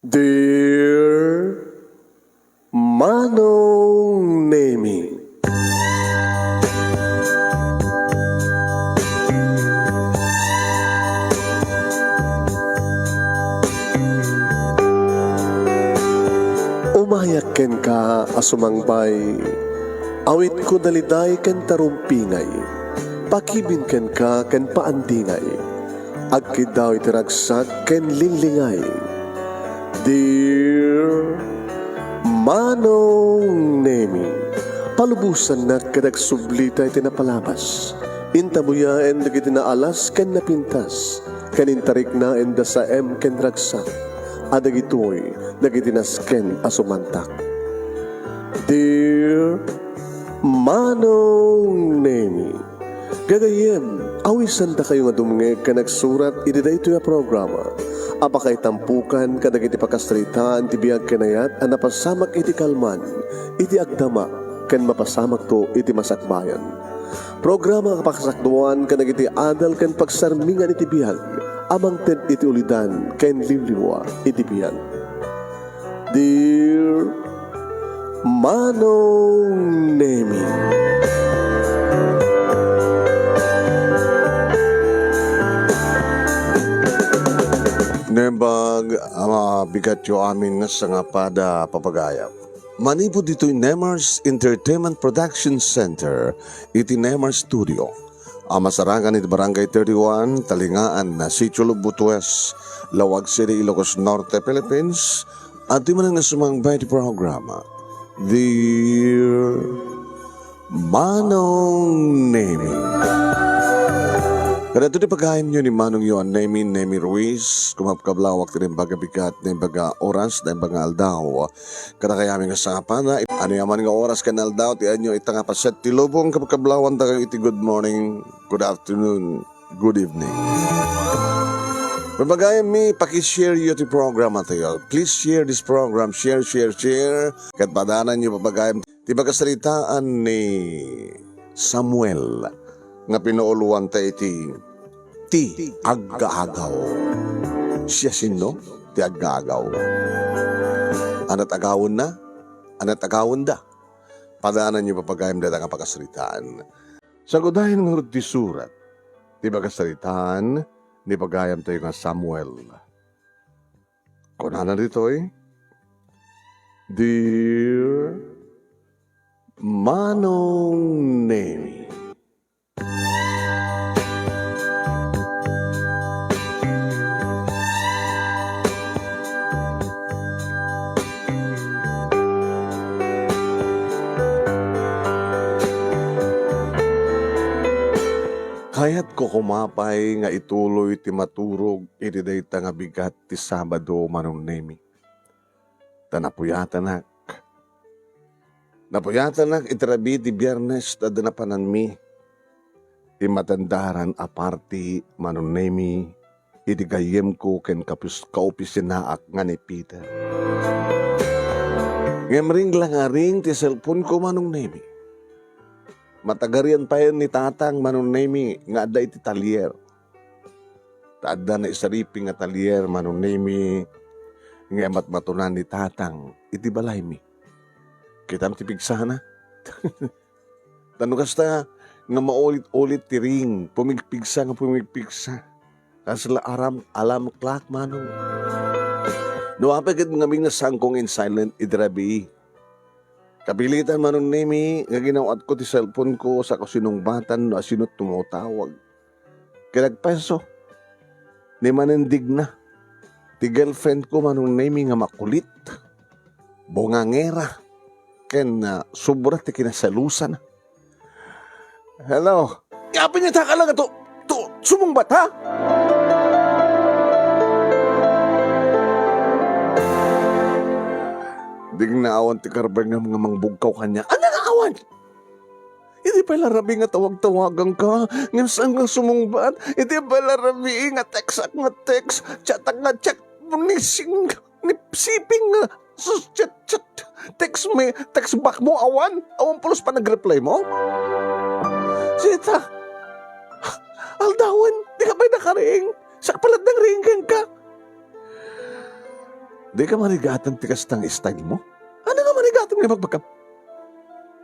Dear Manong Nemi, umayak ken ka asumangbay, awit ko daliday ken tarumpingay, pakibin ken ka ken paandingay, agkid daw itiragsak ken linlingay. Dear Manong Nemi, palubusan na kadag sublita iti napalabas. Intabuya en dagiti naalas ken napintas, kanintarik na en da sa ken ragsak. Adagitoy dagiti nasken asumantak. Dear Manong Nemi, gagayem, awisan da kayo nga dumnge ka nagsurat iti daytoy a programa. Apakay tampukan kadag iti pakasritaan ti biyag kanayat a napasamak iti kalman, iti agdama, ken mapasamak to iti masakbayan. Programa kapakasakduan kadag iti adal ken pagsarmingan iti biyag, amang ted iti ulidan ken liwliwa iti biyag. Dear Manong Nemi, Nembag bigat yo amin nga sa nga pada papagayap. Manipod dito'y Nemars Entertainment Production Center, iti Nemars Studio. Masarangan iti Barangay 31, Talingaan na Sitio Lubutues, Lawag City, Ilocos Norte, Philippines. At di man nga sumangbay iti programa. Dear Manong Nemi, kada ito di pagkain nyo ni Manong yun, Nemi Ruiz, kumapkablawak rin baga bigat, na baga oras, na baga aldaw. Kada kaya aming kasapan na, ano yaman nga oras ka na aldaw, tiyan nyo itang apaset, tilubong kapagkablawan tayo iti good morning, good afternoon, good evening. Pagkaya mi, pakishare yun iti program tayo. Please share this program, share. Kat padanan nyo papagayam, ti bagasalitaan ni Samuel, nga pinuuluan ta iti aggaagaw. Siya sino? Ti aggaagaw. Anat agawon na? Anat agawon da? Padaanan niyo papagayam data nga pakasalitaan. Sa gudahin ng ti surat, ti pakasalitaan, ni pagayam tayo nga Samuel. Kunanan dito Dear Manong Nemi, kayat ko kumapay nga ituloy ti maturog iti dayta nga bigat ti Sabado Manong Nemi. Tanapuyatanak. Napuyatanak itirabi ti Biyernes ta danapanan mi. Ti matandaran aparti Manong Nemi iti gayem ko ken kaopisinaak nga ni Peter. Ngemring lang aring ti cellphone ko Manong Nemi. Matagarian pa yun ni Tatang Manong Nemi nga ada iti talyer. Taada na isariping nga talyer Manong Nemi nga matmatunan ni Tatang iti balay mi. Kitam ti pigsana. Tano kasta nga maulit-ulit ti ring pumigpigsa. Kasla alam klak Manong. Nuapagad nga ming nasangkong in silent idrabi. Kapilitan Manong Nemi, nga ginawat ko ti cellphone ko sa kasinungbatan no asinot tumutawag. Kinagpeso, ni manindig na. Ti girlfriend ko Manong Nemi nga makulit, bongangera, ken sobra ti kinasalusan. Hello, yapin niya taka lang ito, sumungbat ha? Ding naawan ti karbar nga mga mangbugkaw kanya. Ano naawan? Hindi pala rabi nga tawag-tawagan ka. Ngayon saan nga sumungbat? Hindi pala rabi nga text chatak nga chat, nipsiping nga, chat, text back mo, awan pulos pa nag-reply mo? Sita, aldawan, di ka ba'y nakaring? Sa kapalat ng ringgan ka? Di ka marigatan tikas ng style mo? Ano nga marigatan nga magbagkap?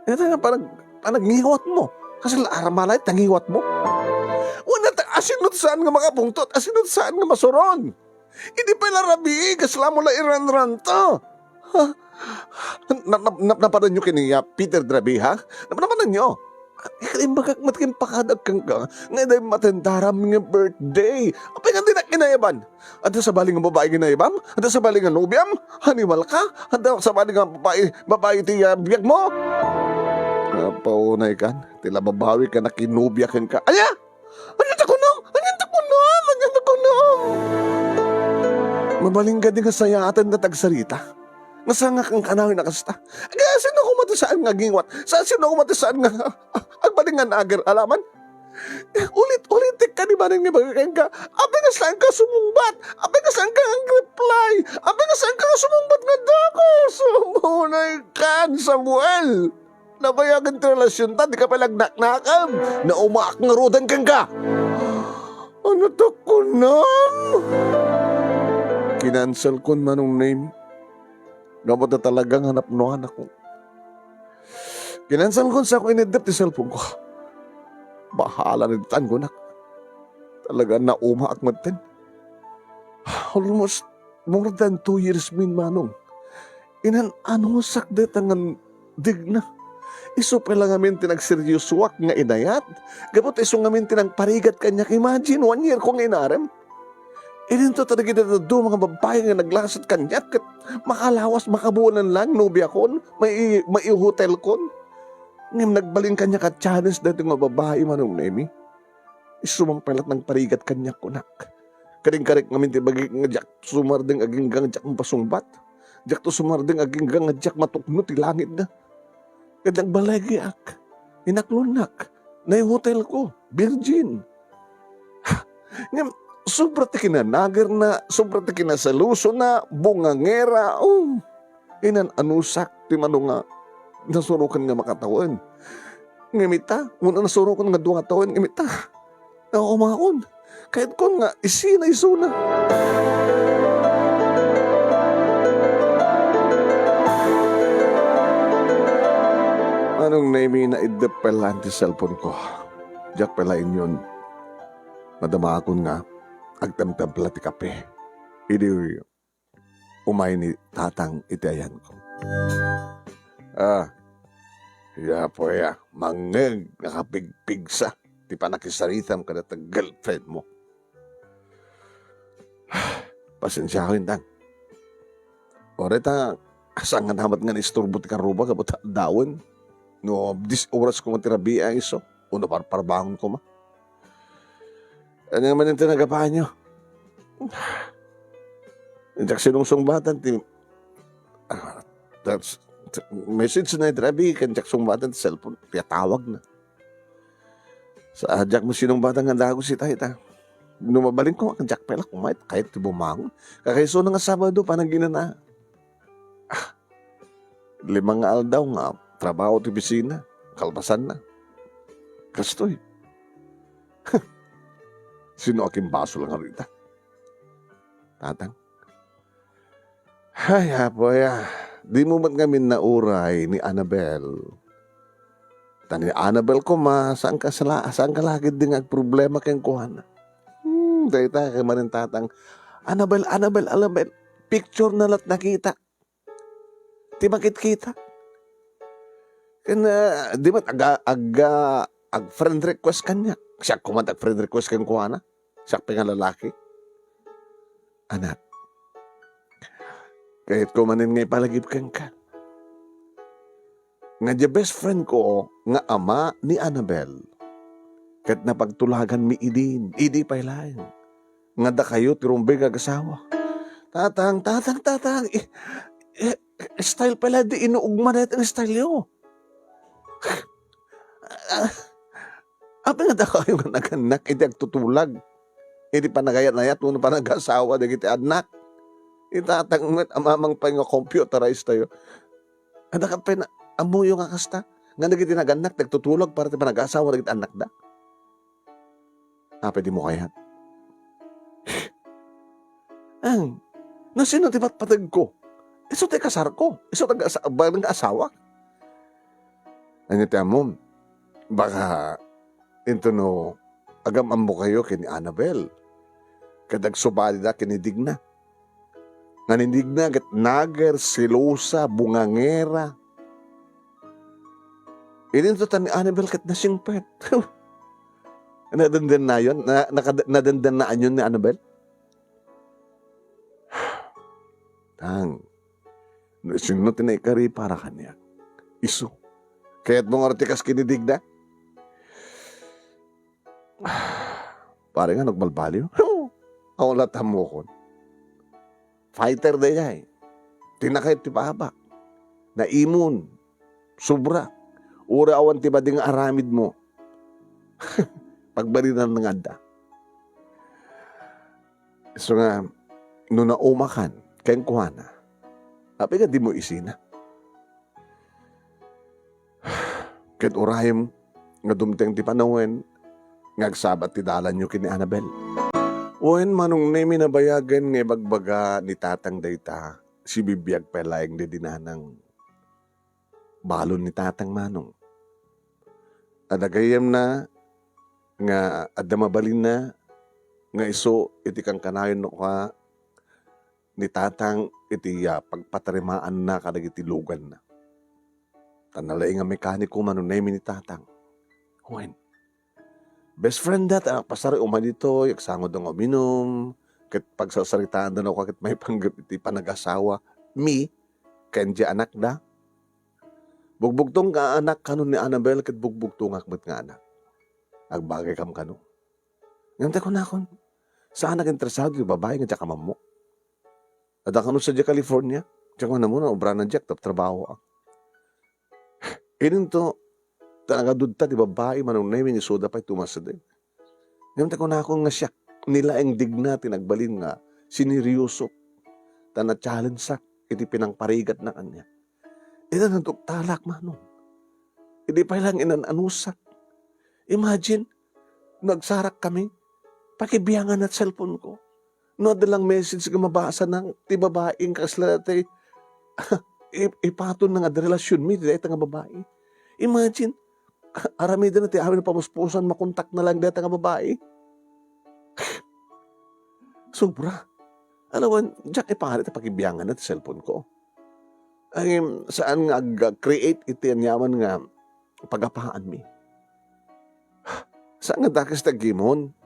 Ito nga parang ngiwat mo. Kasi aramalay, tangiwat mo. Wala asinot saan nga makapungtot, asinot saan nga masuron. Hindi pala rabi, kasla mo la iran-ran to. Ha? Napanan nyo kiniya, Peter Drabi, ha? Napanan nyo. Ikalimbagak matkin pakadag kang ka, nga dahil matendaram nga birthday. Apay nga din na kinayaban. Anda sa baling nga babae kinayabam? Anda sa baling nga nubyam? Haniwal ka? Anda sa baling nga babae tiya biyag mo? Paunay kan, tila babawi ka na kinubyakin ka. Aya! Anyan ko no? Anyan ko no? Anyan ko no? Mabaling ka din nga sayatan na tagsarita. Masanga kang kanawin na kasta. Kaya sino ko matasaan nga gingwat? Sino ko matasaan nga ang balingan agar alaman? Ulit-ulit ka ni baling nga bagay ka. Abay nga saan ka sumumbat? Abay nga saan ka ang reply? Abay nga saan ka sumumbat nga dako? Sumunay kan, Samuel. Nabayagan ti relasyon ta, di ka palagnak-nakam. Na umaak nga rodan kang ka. Ano to ko nam? Kinansel ko manong name. Gamot na talagang hanap no anak ko. Kinansel ko sa ako inedep ti cellphone ko. Bahala rin tan ko na. Talaga na umaak matin. Almost more than 2 years min manong. Inan ano sakdet ang digna. Iso pa lang amin tinagseryoswak nga inayat. Gabot iso ngamin tinagparigat kanya. Imagine, 1 year kong inarem. Ininto talaga dito mga babae nga naglasat kanya. Kat makalawas, makabulan lang, nobya kon. May hotel kon. Ngam nagbalin kanya ka challenge dito nga babae manong nemi. Iso mang palat ng parigat kanya kunak. Karing-karik ngamin tibagi nga jak sumardeng aging gang jak pasungbat. Jak to sumardeng aging gang jak matukno ti langit na. Kadang balagi ak, inaklunak, na yung hotel ko, Virgin. Ngam, sobra ti kinanagar na, sobra ti kinasaluso na, bungangera, inan anusak, ti mano nga, nasurukan nga makatawan. Ngamita, muna nasurukan nga 2 katawan, ngamita, na umakon, kahit ko nga, isina isuna. Anong naimi na idepelan ti cellphone ko? Diyak palain yun. Madama akon nga, agtamtempla ti kape. Idi umay ni tatang itayan ko. Po ya, mangeg, nakapigpigsa. Ti pa nakisaritam ka na girlfriend mo. Pasensya ko yun, tang. Oreta, asang nga namat nga nisturbo ti karuba, kapot dawon. No, 10 oras ko matirabi ang iso. Uno parbangon ko ma. Ano naman yung tinagapaan nyo? Diyak sinungsungbatan ti... message na itirabi kan diyak sungbatan ti cellphone. Kaya tawag na. Sa diyak mo sinungbatan nga dago si Tayta. Numabalin ko, kan diyak pala kumait kahit ti bumangon. Kakaiso na nga Sabado, panagina na. 5 nga aldaw nga. Trabaho ti bisina, kalpasan na. Kastoy. Sino aking baso lang harita? Tatang. Ay, apoya. Di mo ba't kami nauray ni Annabel? Tani Annabel ko saan ka lagi din ang problema kayong kuhana? Dahita kay manin tatang. Annabel, picture na lat nakita. Di bakit kita? Kaya, di ba, friend request kanya. Siya kumat friend request kang kuhana. Siya pingalalaki. Anak, kahit kumanin ngay palagip kang ka. Nga di best friend ko, nga ama ni Annabel. Kahit napagtulagan mi idin, idi pa ilahin. Nga da kayo, tirumbay kagasawa. Tatang, style pala di inuugma na ang style yo. Apa nga daw kayo nga naganak, hindi agtutulag. Hindi pa nagayat-nayat, muna pa nag-asawa, dagiti anak. Itatangmet, amamang pa nga computerized tayo. Ang dakat pa na, amuyo nga kasta. Nga nagiti naganak, nagtutulog, para ti pa nag-asawa, dagiti anak da. Apa di mo kaya? Na sino ti patpatag ko? Iso ti kasar ko. Iso bagang asawa. Ano ti mo? Baka into no agam ammo kayo kini Annabel. Kadag subali da kinidigna. Nanindigna kat nager, silosa, bungangera. Ininto ta ni Annabel kat nasingpet. Nadandan na yun? Nadandan na yun ni Annabel? Tang, sino tinaykari para kanya? Iso. Kaya't mong artikas kinidig na? Pare nga, nagbalbaliw. Ako latam mo ko. Fighter na yan. Tinakay ti pahaba. Naimun. Sobra. Ura awan ti ba ding aramid mo. Pagbarinan ng anda. So nga, nung naumakan, kayang kuhana, api ka di mo isina. Kahit urahim, nga dumteng ti panawin, ngagsabat ti dalan nyo kini Annabel. Uwen manong nemi nabayagan nga bagbaga ni tatang dayta, si bibiyag pelayang di dinanang balon ni tatang manong. Adagayam na, nga adamabalin na, nga iso iti kang kanayon no ka, ni tatang iti pagpatarimaan na kadag iti lugan na. Tanalay nga mekaniko manunaymi ni tatang. Uwen. Best friend dat, pasari umanito, yaksangod ng uminom, kit pagsasaritaan na ako, kit may iti panag-asawa, me, kenji anak da. Bugbugtong ka anak kanon ni Annabel, kit bugbugtong akbat nga anak. Agbagay kam kano. Ngante ko na akon, saan nag-interesado yung babae nga tsaka mamo? Ada kano sa California, tsaka na muna, obra na Jack, trabaho ang. Inin to, talaga di babae, manong namin ni Soda pa'y tumasa din. Ngante ko na akong nga siya, nila ang digna, tinagbalin nga, siniryoso, challenge sak, iti pinangparigat na kanya. Ina nantok talak manong. Hindi pa lang inananusak. Imagine, nagsarak kami, pakibiyangan at cellphone ko. No, dalang message nga mabasa ng ti babaeng kaslatay, ipaton na nga relasyon mi, dahil nga babae. Imagine, aramida na ti amin na pamuspusan, makontak na lang dahil nga babae. Sobra. Alawan, diyak ipahalit na pakibiyangan at cellphone ko. Ay, saan nga create iti ang yaman nga pagapaan mi. Saan nga dakas tagimon?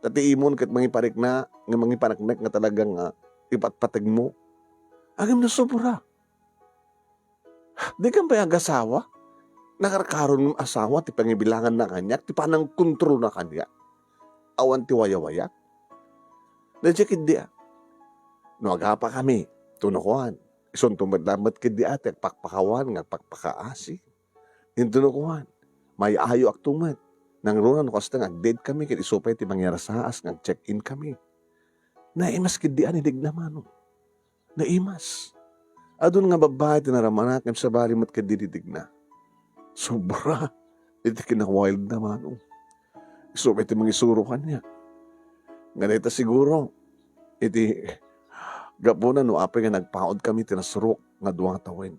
Tati imon kat mangiparik na, nga mangipanaknek nga talagang ipatpatag mo. Agam na sobra. Di kang bayag asawa? Nakarkaroon ng asawa, ti pangibilangan na kanya, ti panang kontrol na kanya. Awan ti waya-waya. Nadya kid dia. No, agapa kami, tunukuhan. Ison tumadlamat kid dia, ati agpakpakawan, nga agpakpakaasi. Intunukuhan. May ayo aktumat. Nang runan ko hasta nag-date kami, kit isupay ti mangyarasaas, nag-check-in kami. Naimas kid dia, nidig naman. Naimas. Adun nga babae, tinaramanak, sa balimot kid dididig na. Sobra. Iti kinawild naman. Isupay ti mangisurukan niya. Ganita siguro, iti gapunan no apay nga nagpaod kami tinasurok nga duwang tawin.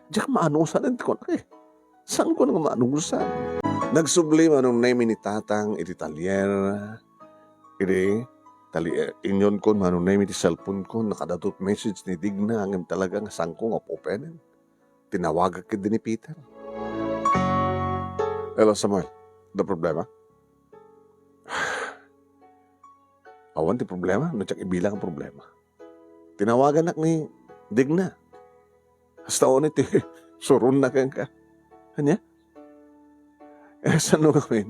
Diyak maanusan iti ko na Saan ko nga maanusan? Nagsubli manong naimi ni tatang iti talyer. Iti talyer. Inyon ko manong naimi iti cellphone ko nakadatot message ni Digna hanggang talagang saan ko nga openin. Tinawagak ka din ni Peter. Hello Samuel, the problema? Awan ti problema, natsak ibilang ang problema. Tinawagan nak ni Digna. Hasta on iti surun na kang ka. Kanya? Saan mo kami?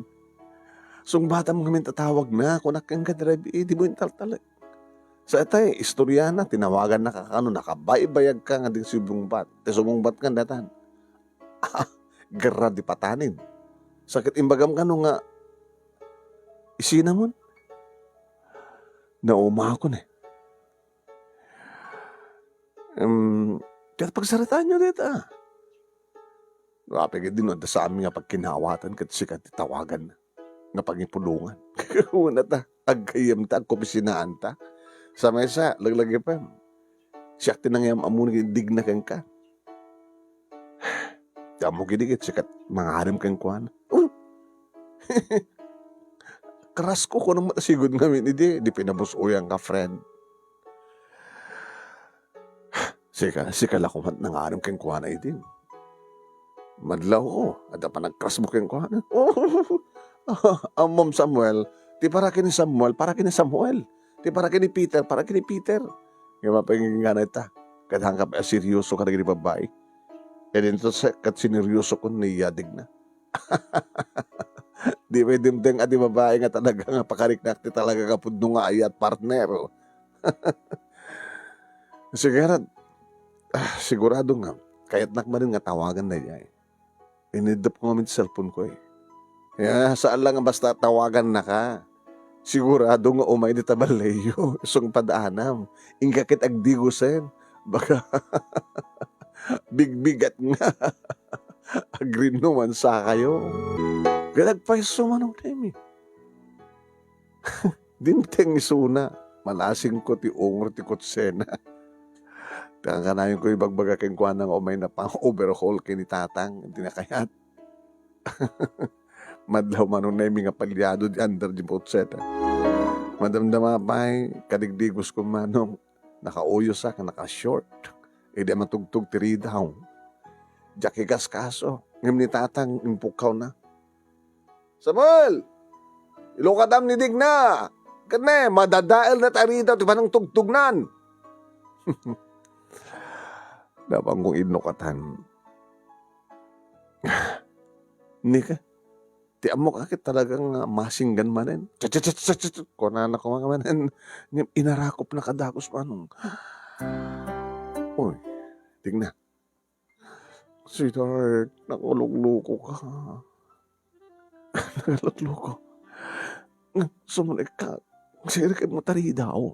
Sung bata mo kami tatawag na, kung nakang ka di mo yung taltalag. Sa atay, istorya na, tinawagan na kakano, nakabaybayag ka nga di subungbat. Te subungbat ka datan. Gara di patanin. Sakit imbagam ka no nga, isinamon. Nauma ako na Kaya pagsaritaan nyo dito Rapigid din da sa amin nga pagkinawatan kat sikat tawagan na nga pagipulungan. Una ta, agkayam ta, agkopisinaan ta. Sa mesa, laglagi pa. Siya tinangyam amun dig na kang ka. Damo gidigit sikat mga harim kang kuhan. Karas ko nang matasigod ngamin di pinabusoyan ka friend. Sika lakumat ng harim kang kuhan ay din. Madlaw ko, ada pa nagkras mo kang kuhan. Ang Mom Samuel, ti para kini Samuel, para kini Samuel. Ti para kini Peter, para kini Peter. Nga mapagiging nga na ita. Kadang ka seryoso ka na gini babae. E dito kat sineryoso ko niyadig na. Di may dimdeng at di babae nga talaga nga pakariknak ti talaga kapud nung nga ayat partner. Sigurado nga, kaya't nakmarin nga tawagan na niya eh. Inidap ko nga cellphone ko eh. Saan lang nga basta tawagan na ka. Sigurado nga umay di tabalayo. Isang padaanam. Ingkakit agdigusen. Baka big-bigat nga. Agree naman sa kayo. Galagpaiso manong temi. Dinteng isuna. Malasing ko ti ungor ti kutsena. Kanayon ko ibagbaga keng kuha ng umay na pang overhaul kini tatang. Hindi na kayat. Madlaw manong nemi nga palyado di under di potseta. Madamdama pa'y kadigdigos ko manong nakauyo sa ka naka-short. Di matugtog tiri daw. Jakigas kaso. Ngam ni tatang impukaw na. Samuel! Ilokadam ni Digna! Kane, madadael na tari daw ti panang tugtugnan. Dabang kong inokatan. Nika, ti amo kakit talagang masinggan manen. Kunan ako mga manen. Inarakop na kadakos manong. Uy, tignan. Sweetheart, nakulugluko ka. Nakulugluko. Sumunod ka. Sira ka mo tari daw.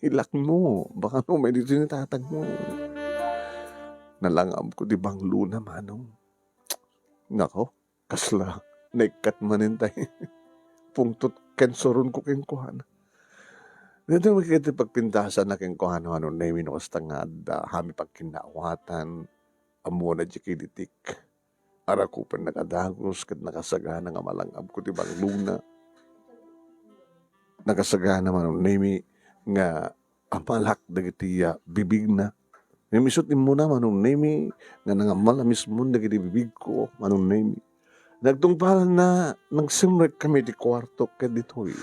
Ilak mo. Baka no, may dito nitatag mo. Nalangam ko di bang luna manong. Nako, kasla. Naikat manin tayo. Pungtot kensoron ko kengkuhan. Dito makikita pagpintasan na kengkuhan ano na yung minukastang nga hami pagkinaawatan. Amo na jikilitik. Arakupan nakadagos kat nakasagana nga malangam ko di bang luna. Nakasagana manong nemi nga amalak dagitiya bibig na. Namisot din mo na manong nemi nga nangamal na mismo dagiti bibig ko manong nemi. Nagtungpalan na nagsimrek kami di kwarto ket ditoy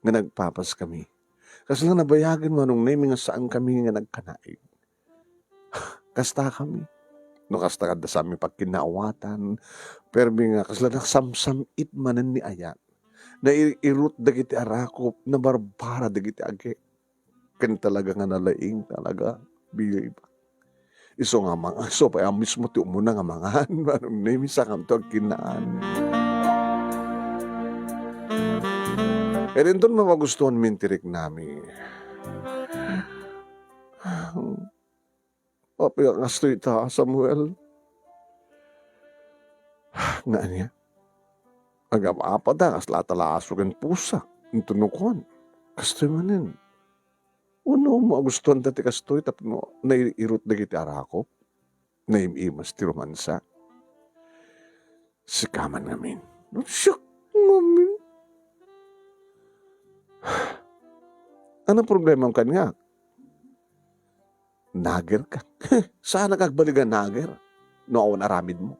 nga nagpapas kami. Kasi lang nabayagan manong nemi nga saan kami nga nagkanaig. Kasta kami. No kasta kada sa aming pagkinaawatan. Pero nga kasla naksamsam manan ni ayat. Na irut dagiti arakop na barbara dagiti age. Kan talaga nga nalaing talaga. Bili ba? Iso nga mga, so pa mismo ti umuna nga mga, manong nemi sa kamto ang kinaan. E rin doon magustuhan mintirik nami. Papi ang asto ita, Samuel. Nga niya. Agam-apa da, as latalaasugan pusa. Ang tunukon. Kastoy manin. Uno mo agustuhan dati kastoy tapno nairot na giti arakop. Naimimas ti romansa. Sikaman ngamin. Siyak ngamin. Anong problema ka nga? Nager ka. Saan nakagbaligan nager? Noon aramid mo.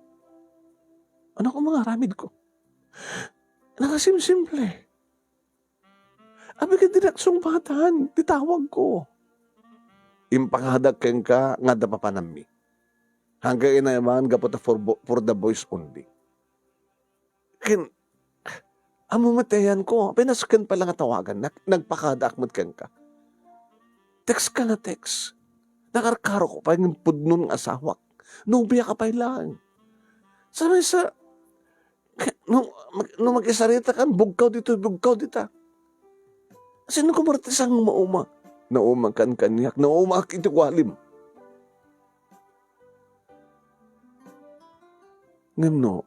Ano ko mga aramid ko? Nakasimsimple. Abi ka dinaksong batan, titawag ko. Impanghadag keng ka, nga da papanami. Hanggang inayaman, gapot for the boys only. Amumatayan ko, pinaskan pala nga tawagan, nagpakadak mo keng ka. Text ka na text. Nakarkaro ko pa yung pudnon ng asawak. Nubiya ka pa lang. Sabi sa, nung mag-isarita kan, bugkaw dito. Sino kumartisang mauma? Nauma kan kanyak, nauma kiti kwalim. Ngam no,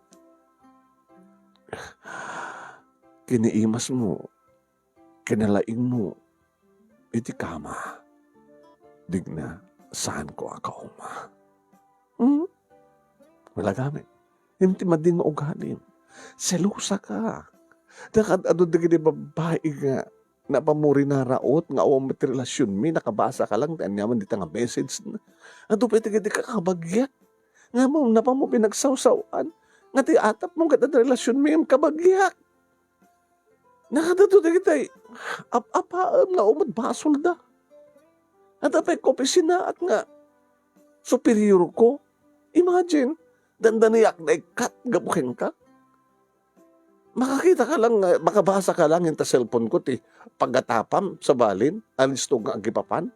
kiniimas mo, kinalaing mo, iti kama. Digna, saan ko akauma? Wala gamit. Hindi madin mo ugalim. Selusa ka. Dakad ado digidi babae nga napamuri na raot nga awang relasyon mi nakabasa ka lang dahil naman dita nga message na. Ado pa digidi ka kabagyat. Nga mo napamo pinagsawsawan. Nga ti atap mong katad relasyon mi ang kabagyak. Nakadado digidi apaan nga umad basol da. At apay kopisina at nga superior ko. Imagine, dandaniyak na ikat gabukin ka. Makakita ka lang, makabasa ka lang yung cellphone ko, paggatapam sa balin, alisto nga agipapan.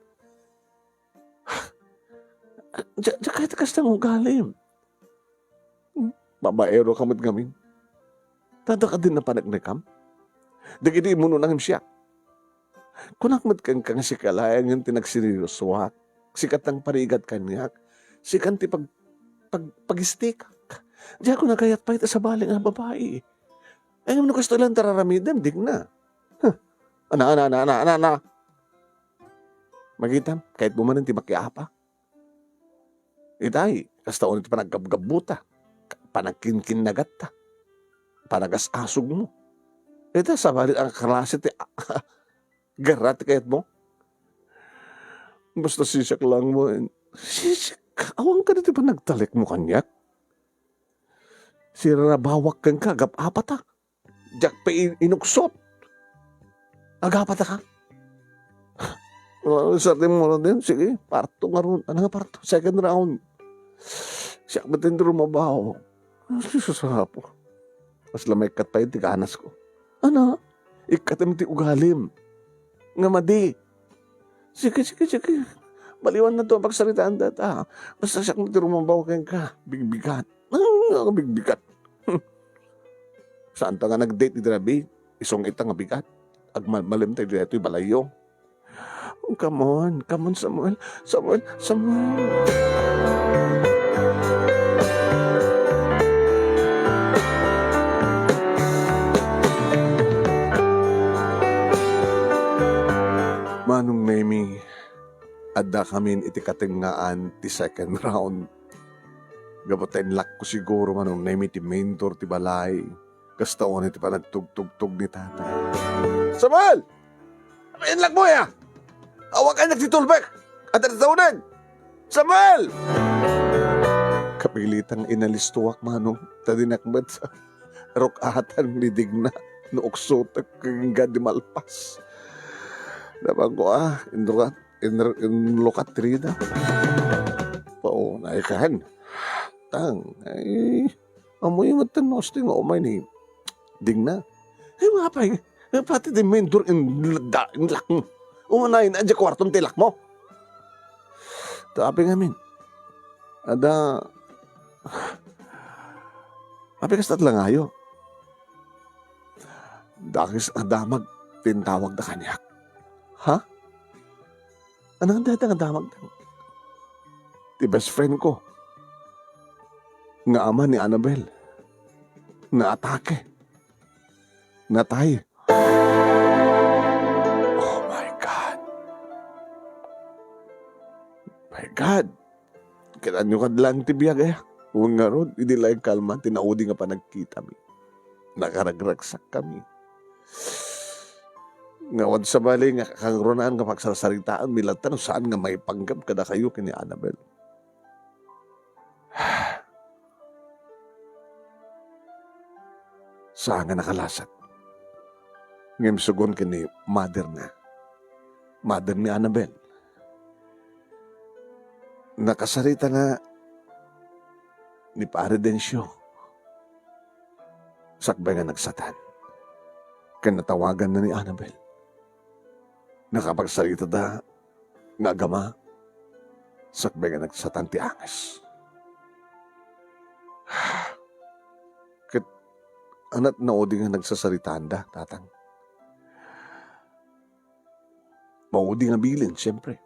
Diyan kahit kastang ugalim. Babaero kamot gamin. Tada ka din na panagnakam. Dagidi mo nung siya. Kunakmat kang kang si kalayan yung tinagsiriuswak. Sikat ang parigat kanyak. Sikat ti pagistikak. Diyan ko nagayat pa ito sa baling ang babae. Ay, ano gusto lang tararamidan, dig na. Ana. Magitam, kahit bumanan ti makiapa. Itay, kasta ulit panagkabgabuta. Panagkinkin nagata. Panagas-asog mo. Ito, sa balik ang klase ti garat kayat mo. Basta sisak lang mo. Sisak, awang ka na ti panagtalik mo kanyak. Sirabawak kang kagap apata. Diyak pa inuksot. Agapata ka. Sa atin mo din, sige, parto nga ron. Ano nga parto? Second round. Siya ba din rumabaw? Susasarap po. Mas lamay kat pa yun, tikanas ko. Ano? Ikatim ti ugalim. Nga madi. Sige. Baliwan na to ang pagsalitaan data. Basta siya kung ti rumabaw kang ka. Bigbigat. Bigbigat. Saan ta nga nag-date ni Drabi? Isong ita nga bigat. Agmalim tayo dito yung balayo. Oh, come on, Samuel. Manong Nemi, adda kamin itikatingaan ti second round. Gaboten lak ko siguro manong Nemi ti mentor ti balay. Kasta o iti pa nagtugtugtug ni tatay. Samuel! Inlak mo ya! Awak ka nagsitulbek! At natawnan! Samuel! Kapilitang inalistuwak manong tadinakmat sa rokatan ni Digna nooksotak kang di malpas. Dapat ko inlukat trida. Paunay kahan. Ay, amoy yung matanos ting umay ni Digna. Ay, mapay. Pati di mentor inlak mo. Umanayin, adya kwartong tilak mo. Tapi ngamin. Ada. Api kastat lang ayo. Dakis adamag tintawag na kanyak. Ha? Anong datang adamag? Ti best friend ko. Nga ama ni Annabel. Na atake. Natay. Oh my God. My God. Kailan nyo kadlang tibiyag eh. Huwag nga ron, hindi lang kalma, tinaudi nga pa nagkita mi. Nakaragragsak kami. Ngawad sa bali nga kakangronaan nga pagsasaritaan, milatan saan nga may panggap kada kayo kini Annabel. Saan nga nakalasat. Ngayon sugon kini mother na. Mother ni Annabel. Nakasarita na ni Paredensyo. Sakbay nga nagsatan. Kanatawagan na ni Annabel. Nakapagsalita da nga agama. Sakbay nga nagsatan ti Anges. Kat anat na odi nga nagsasaritaan da, tatang. Maudi nga bilin, siyempre.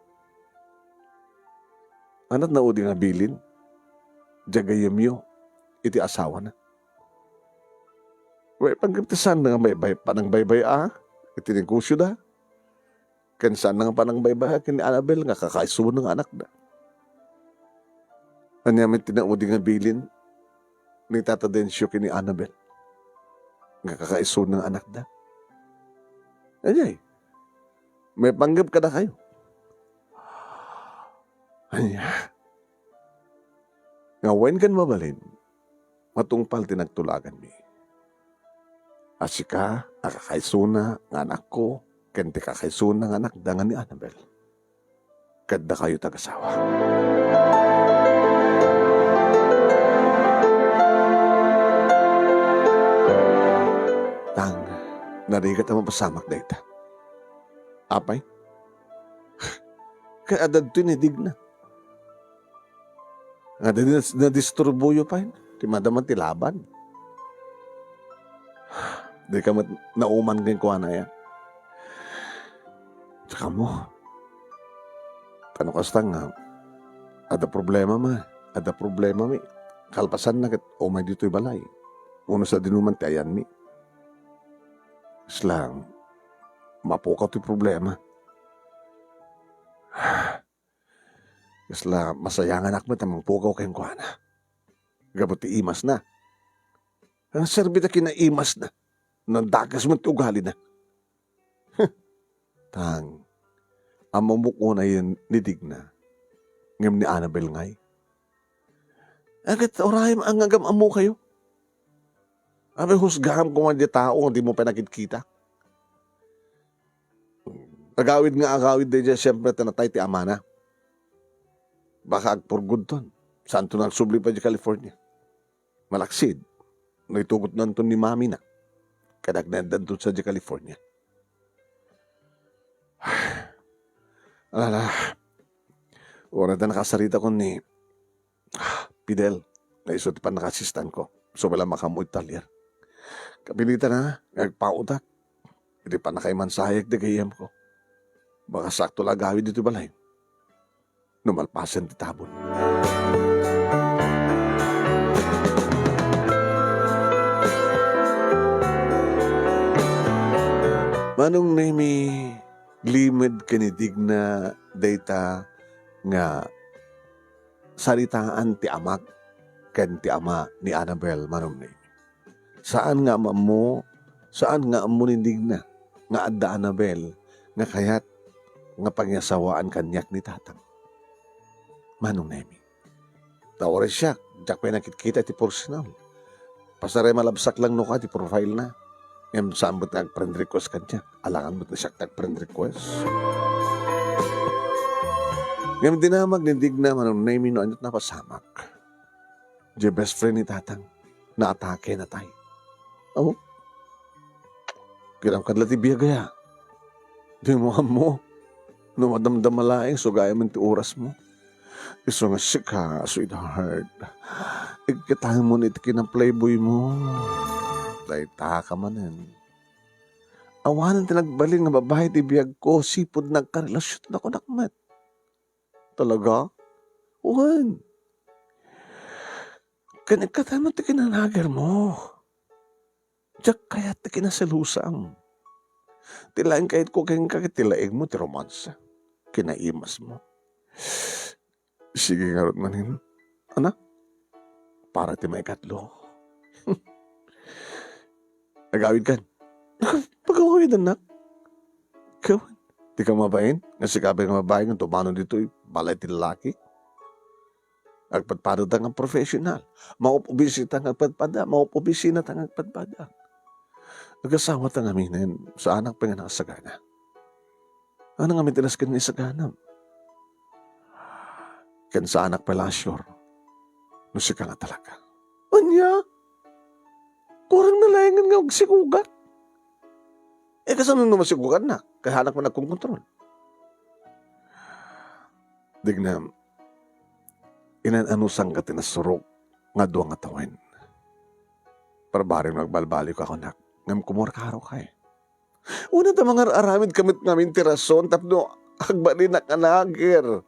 Anat na odi nga bilin, jagayam yo, iti asawa na. Way, pagkaptisan na nga may panang baybay iti negosyo da. Kansa na nga panang baybaha ni Annabel nga kakaiso ng anak na. Anya may tinaudi nga bilin ni Tata Densyo kini Annabel nga kakaiso ng anak na. Anyay, may panggap ka na kayo. Anya, nga when kan mabalin, matungpal tinagtulagan mi. Asika, akakaisuna nga anak ko, kente kakaisuna nga anak dangan ni Annabel. Kadda kayo tag-asawa. Tang, narigat ang mapasamak na ita. Apay? Kaya adad tinidig na. Nga na-disturbuyo pa yun. Di madaman tilaban. Di ka nauman kang kuha na yan. Tsaka mo. Tanong kasta nga. Ada problema ma. Ada problema mi. Kalpasan na kat umay dito'y balay. Uno sa dinuman ti ayan mi. Islang. Mapukaw ti problema. Isla, masayangan ak mo tamang pukaw kayong kuhana. Gabuti imas na. Ang serbita kinaimas na. Nandagas mo ti ugali na. Tang, ang mamuko na yun nidig na. Ngam ni Annabel ngay. Agad orayim ang agam amo kayo. Abe husgaham kung hindi tao, hindi mo pinakikita. Agawid nga agawid din dyan, siyempre tanatay ti amana. Baka agpurgod ton. Saan to nagsubli pa di California? Malaksid. Naitugot na to ni mami na. Kadagnadan to sa di California. Alala. Wala na nakasarita ko ni Fidel. Naisot pa nakasistan ko. So wala makamoy talyer. Kabilitan na. Nagpautak. Hindi pa nakaimansahayag di kayam ko. Baka sakto lagawid dito balay. Numalpasan ti tabon. Manong nami limid kanidig na data nga salitaan ti amak ken ti ama ni Annabel manong nami. Saan nga mo nindig na nga adda Annabel nga kayat nga pangyasawaan kanyak ni tatang. Manong nemi. Tawari siya, jak pa nakikita ti personal. Pasare malabsak lang no ka ti profile na. Ngayon saan ba't nag-friend request kanya? Alangan ba't na siya nag-friend request? Ngayon dinamag nindig na manong nemi no anyot na pasamak. Di best friend ni tatang. Na-atake na tayo. Oh? Kiram kadla ti biyagaya. Di mo mo. No madamdamalaing so gaya man ti oras mo. Iso nga sika, sweetheart. Ikitahin mo na itikin ang playboy mo. Dahita ka manin. Awanan tinagbaling nga babae ti biyag ko, sipod nagkarelasyon na ko nakmat. Talaga? Uwan. Kanagkatahin mo itikin ang hager mo. Diyak kaya itikin ang selusam. Tilain kahit ko kayong kakitilaig mo, ti romansa. Kinaimas mo. Sige nga manin. Anak, para ti may katlo. Nagawid kan. Pagkawid anak. Kawan. Di ka mabain. Nga sikabi nga mabain. Nga tumano dito balay ti lalaki. Agpadpada tang professional. Maupubisita nga agpadpada. Maupubisina tang agpadpada. Nagasawa tang aminin sa anak pa nga nakasagana. Ano nga mitinas ka ni saganam? Kan sa anak palasyor. No si ka nga talaga. Anya? Kurang nalayangan nga og sigugat. Kasano naman sigugat na? Kaya anak mo nagkongkontrol. Dignam, inananusang ka tinasurok nga duwang atawin. Parbaring nagbalbali ko ako nak. Ngam kumurkaro ka eh. Una ta mga aramid kamit namin tirason tapno agbali na kanagir.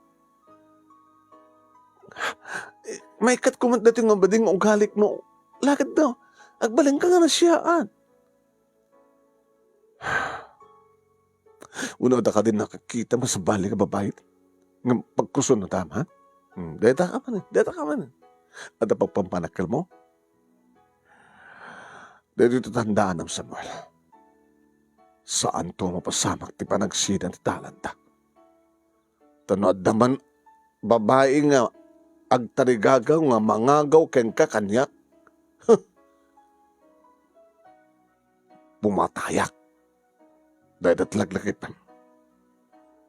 May kat kumant natin nga bading ugalik no. Lakad daw. Agbaling ka nga na siyaan. Una da ka din nakakita mo sa bali ka babae. Nga pagkusun na tama. Deta ka man. At ang pagpampanakal mo. Dito tandaan ng Samuel. Saan to mapasamak ti panagsida ti talanta. Tanood naman babae nga agtarigagaw nga mangagaw ken ka kanyak. Pumatayak. Dahil datlaglakit.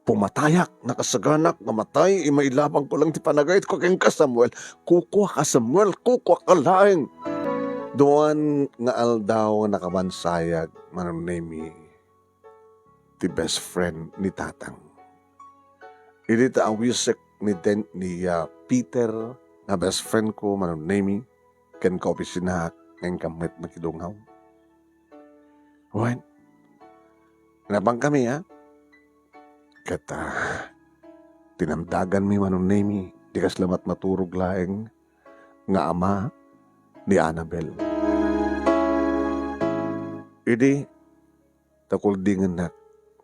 Pumatayak, nakasaganak, namatay, imailabang ko lang ti panagayit ko ken ka Samuel. Kukuha ka Samuel, kukuha ka laing. Doon nga aldaw nakamansayag manunemi ti best friend ni Tatang. Ili ta awisek ni Peter na best friend ko manunemi ken ka opisina ng kamit makidungaw. Wen, nabang kami ha? Kata, tinamdagan mi manunemi di kaslamat maturog laeng nga ama ni Annabel. Idi, takuldingan na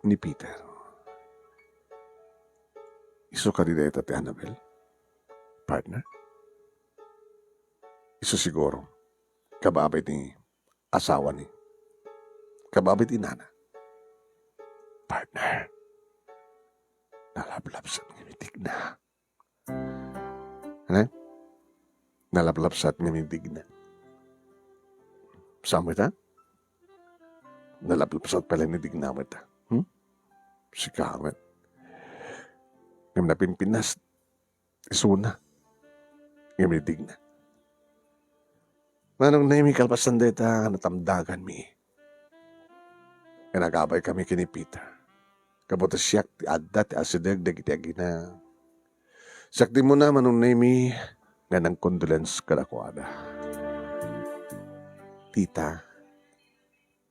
ni Peter. Iso ka di deta ti Annabel? Partner? Iso siguro, kababay ni asawa ni. Kababay ni Nana. Partner, nalablab sa ngimitig na. Ano? Nalablab sa ngimitig na. Saan mo ita? Nalablab sa pala nidig na mo ita. Si Kamet. Ngam na pimpinas. Isuna. Ngimitig na. Manong na imi kalpasan dita natamdagan mi. Nagabay kami kini Peter. Kabutas siyak ti adda ti asideg dagiti agina. Sakti mo na manong nemi nga ng condolence kadakwada. Tita,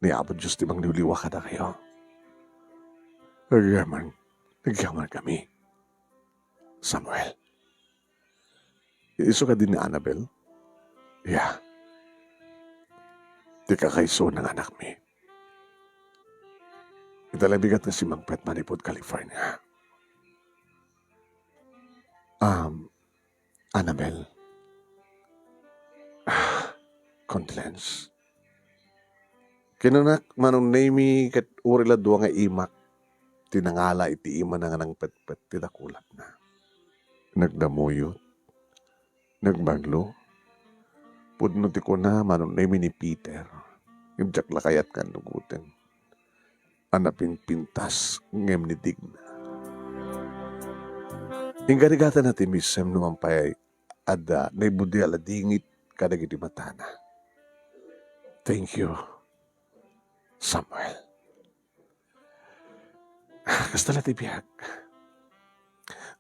ni Apo Diyos ti bang liwliwa ka na kayo. Nagyaman kami. Samuel. Iso ka din ni Annabel? Yeah. Di ka kaiso ng anak mi. Italabigat na si Mang Pet Manipod, California. Annabel. Condolence. Kinunak manong nemi kat urila duwa nga imak. Tinangala iti ima na nga ng pet-pet tinakulap na. Nagdamuyot. Nagbaglo. Pudno ti ko na manong nemi ni Peter. Yung lakayat kan dugutin. Anapin pintas ngem ni digna. Inggarigatan natin misem numampay ada na ibudi aladingit kadagiti matana. Thank you, Samuel. Kastala ti biyag.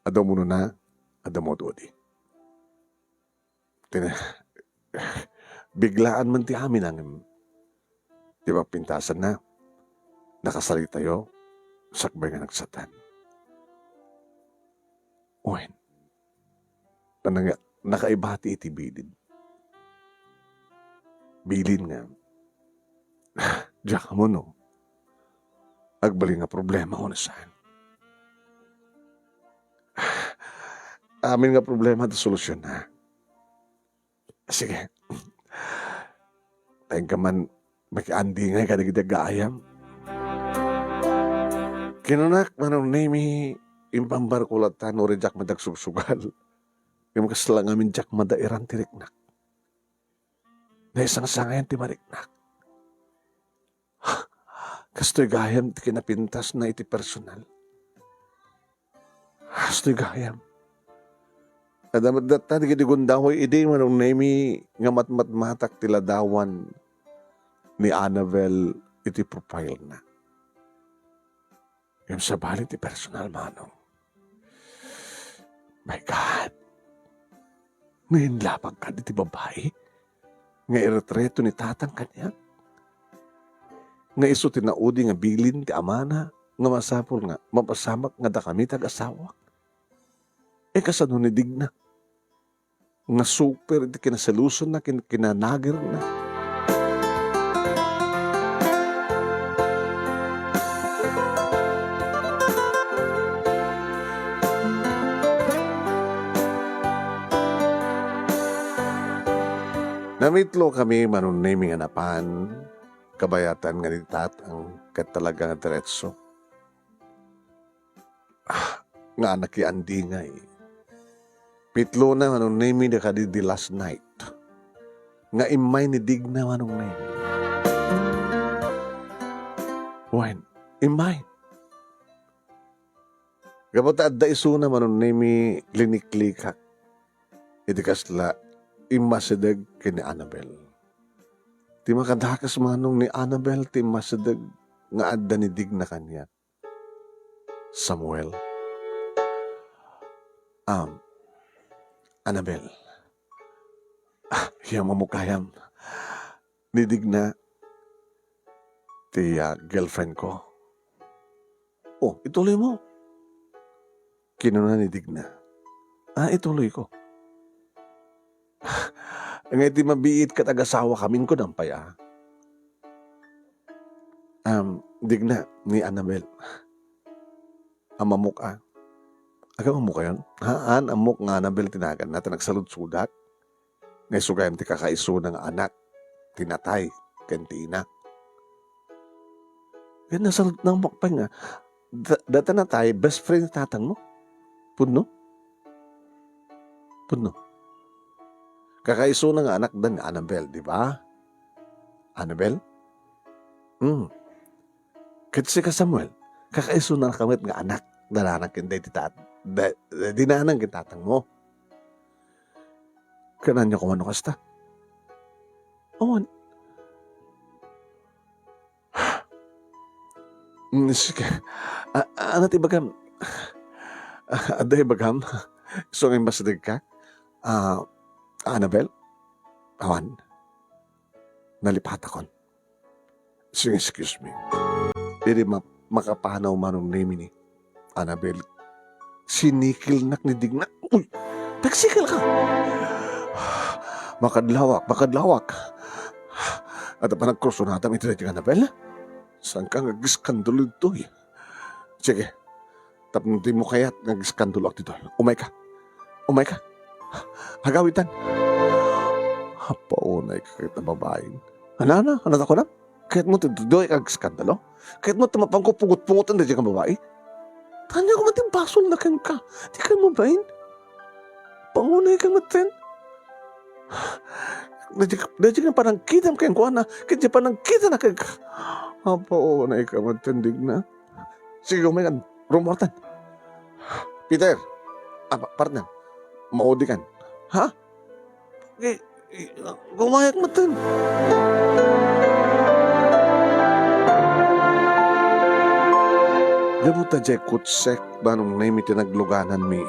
Adaw mo na, adaw mo dodi. Biglaan man ti amin ang di ba pintasan na. Nakasali tayo, sakbay nga nagsatan. Uwen, nakaibati iti bilin. Bilin nga, diyak mo no, agbali nga problema ko na saan. Amin nga problema at solusyon na. Sige, tayo ka man, makiandi nga kadagdag gaayam. Kinunak manong nemi impambar kulatan o rejak madagsugsugal. Yung kaslang amin jak madairan tiriknak. Na isang sangayan ti mariknak. Kastoy gayam ti kinapintas na iti personal. Kastoy gayam. Adamadatan ti gidigundahoy ide manong nemi nga matmatmatak tiladawan ni Annabel iti profile na. Yung sa bali ti personal manong. My God. Ngayon labang ka ti babae. Nga iretreto ni tatang kanya. Nga iso tinaudi nga bilin ti amana. Nga masapol nga. Mapasamak nga da kami tag-asawa. Kasano ni digna. Nga super ti kinasaluson na kinanagir na. Namitlo kami manong naming anapan, kabayatan nga ni tatang kat talaga nga diretso. Nga anak ki andi nga Pitlo na manong naming na kadidi last night. Nga imay ni digna manong naming. Wen, imay. Kapag adda iso na manong naming liniklikak. Iti kasla imasideg kini Annabel. Ti makadakas manong ni Annabel ti masideg nga adda ni digna kanya. Samuel. Annabel. Hiyang mamukayam. Ni digna ti girlfriend ko. Oh, ituloy mo. Kinuna ni digna. Ituloy ko. Ngay ti mabiit kat agasawa kaming ko dampay digna ni Annabel. Amamok Aga mamok yun? Amok nga Annabel tinagan natin nagsalud-sudat. Ngay sugayam ti kakaiso ng anak. Tinatay. Kentina. Yan nasalud ng mukpay nga. Data na tayo, best friend tatang mo. Puno? Kakaiso ng anak dan ni Annabel, di ba? Annabel? Kasi ka Samuel, kakaiso na kamit nga anak, nananang kinday dinanang kitatang mo. Kanan niya kumano kasta? Awan. Sige. Ano ti bagam? Aday bagam? So ngayon basadig ka? Annabel? Awan. Nalipat akon. Sige, excuse me. Hindi makapanaw manong name ni Annabel. Sinikil nak ni digna. Uy! Nagsikil ka! Makadlawak. At pa nagkrosonatam ito na Annabel? Saan ka nag-skandalo ito Sige. Tapos mo kaya't nag-skandalo dito. Umay ka. Hagawitan. Paunay ka kahit na babaeng. Ano ako na? Kahit mo doy kag skandalo? Kahit mo tumapang ko pungot-pungotan na dyan kang babae? Tanya ko mating basol na kan ka. Di ka mo bain? Paunay ka matin. Dajik na parang kita mo kayang kuha na. Kaya parang kita na kayang ka. Paunay ka matindig na. Sige, umayan. Rumortan. Peter. Partner. Maudi kan. Ha? Gumayak mo tin. Gabuta jay kutsek banong name tinagluganan mi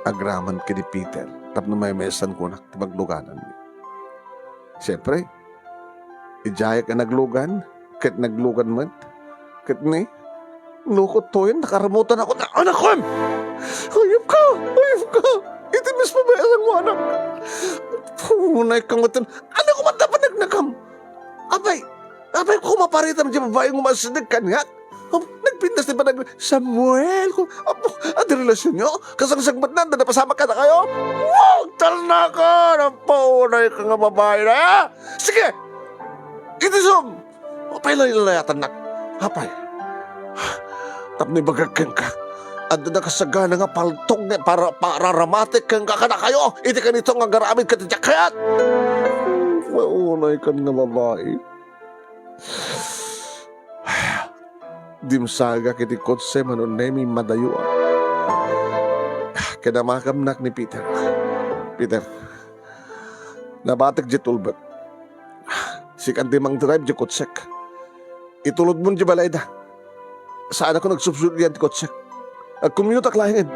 agraman kini Peter. Tap na may mesan ko na timagluganan mi. Siyempre, ijaya ka naglugan, kat naglugan man, kat ni, lukot to yun, nakaramutan ako na, anak ko! Hayop ka! Itimis pa ba ang mo, anak? Punay kang matan. Ano ko man dapat nagnakam? Abay ko maparitam dyan babae ng umasinig ka nga. Nagpintas din ba Samuel? Ano relasyon nyo? Kasang-sagmat na, napasama ka na kayo? Wow! Talna ka! Napaunay ka nga babae na, Sige! Itisong! Apay lang ilayatan na. Apay. Tapos bagagkan ka. At nakasagana nga paltong nga para ramatik kang kakana kayo. Iti ka nito nga garamid ka tijak kayat. Maunay ka nga babae. Dimsaga kiti kotse manunemi madayua. Kinamakam nak ni Peter. Peter, nabatik di tulbat. Sikan dimang drive di kotsek. Itulod mo di balay da. Saan ako nagsubsud yan di kotsek. At kumyutak lahingin.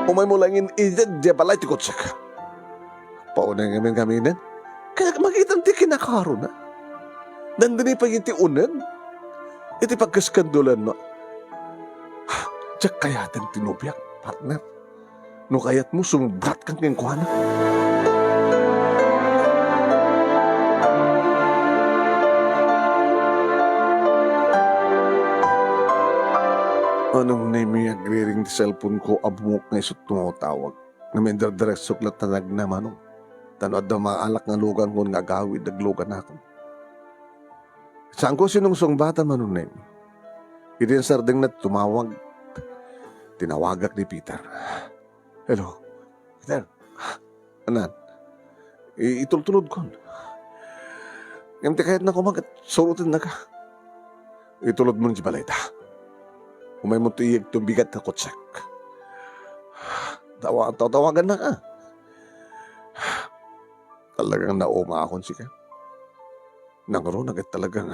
Umay mo langin idad di balay di kotsek. Paunay ngamin kaminan. Kaya makita di kinakaro na. Nandini pa yung ti unan. Iti pagkaskandulan no. Diyak kayatan tinubyak, partner. No kayat mo sumubrat kang kengkuhanan. Anong name agriring di cellphone ko abumok nga isot tumatawag. Na may direct suklat na nagnamanong. Tanood na mga alak nga lugan ko nga gawid, naglugan ako. Saan ko sinungsong bata manon na yun? Hindi ang sarding na tumawag. Tinawagak ni Peter. Hello, Peter. Anan? Itultulod ko. Ngayon kahit na kumagat, surutin na ka. Itulod mo ng balay ta. Umay mo tuyig itong bigat na kutsak. Tawagan na ka. Talagang nauma akong sika. Nangaro na talagang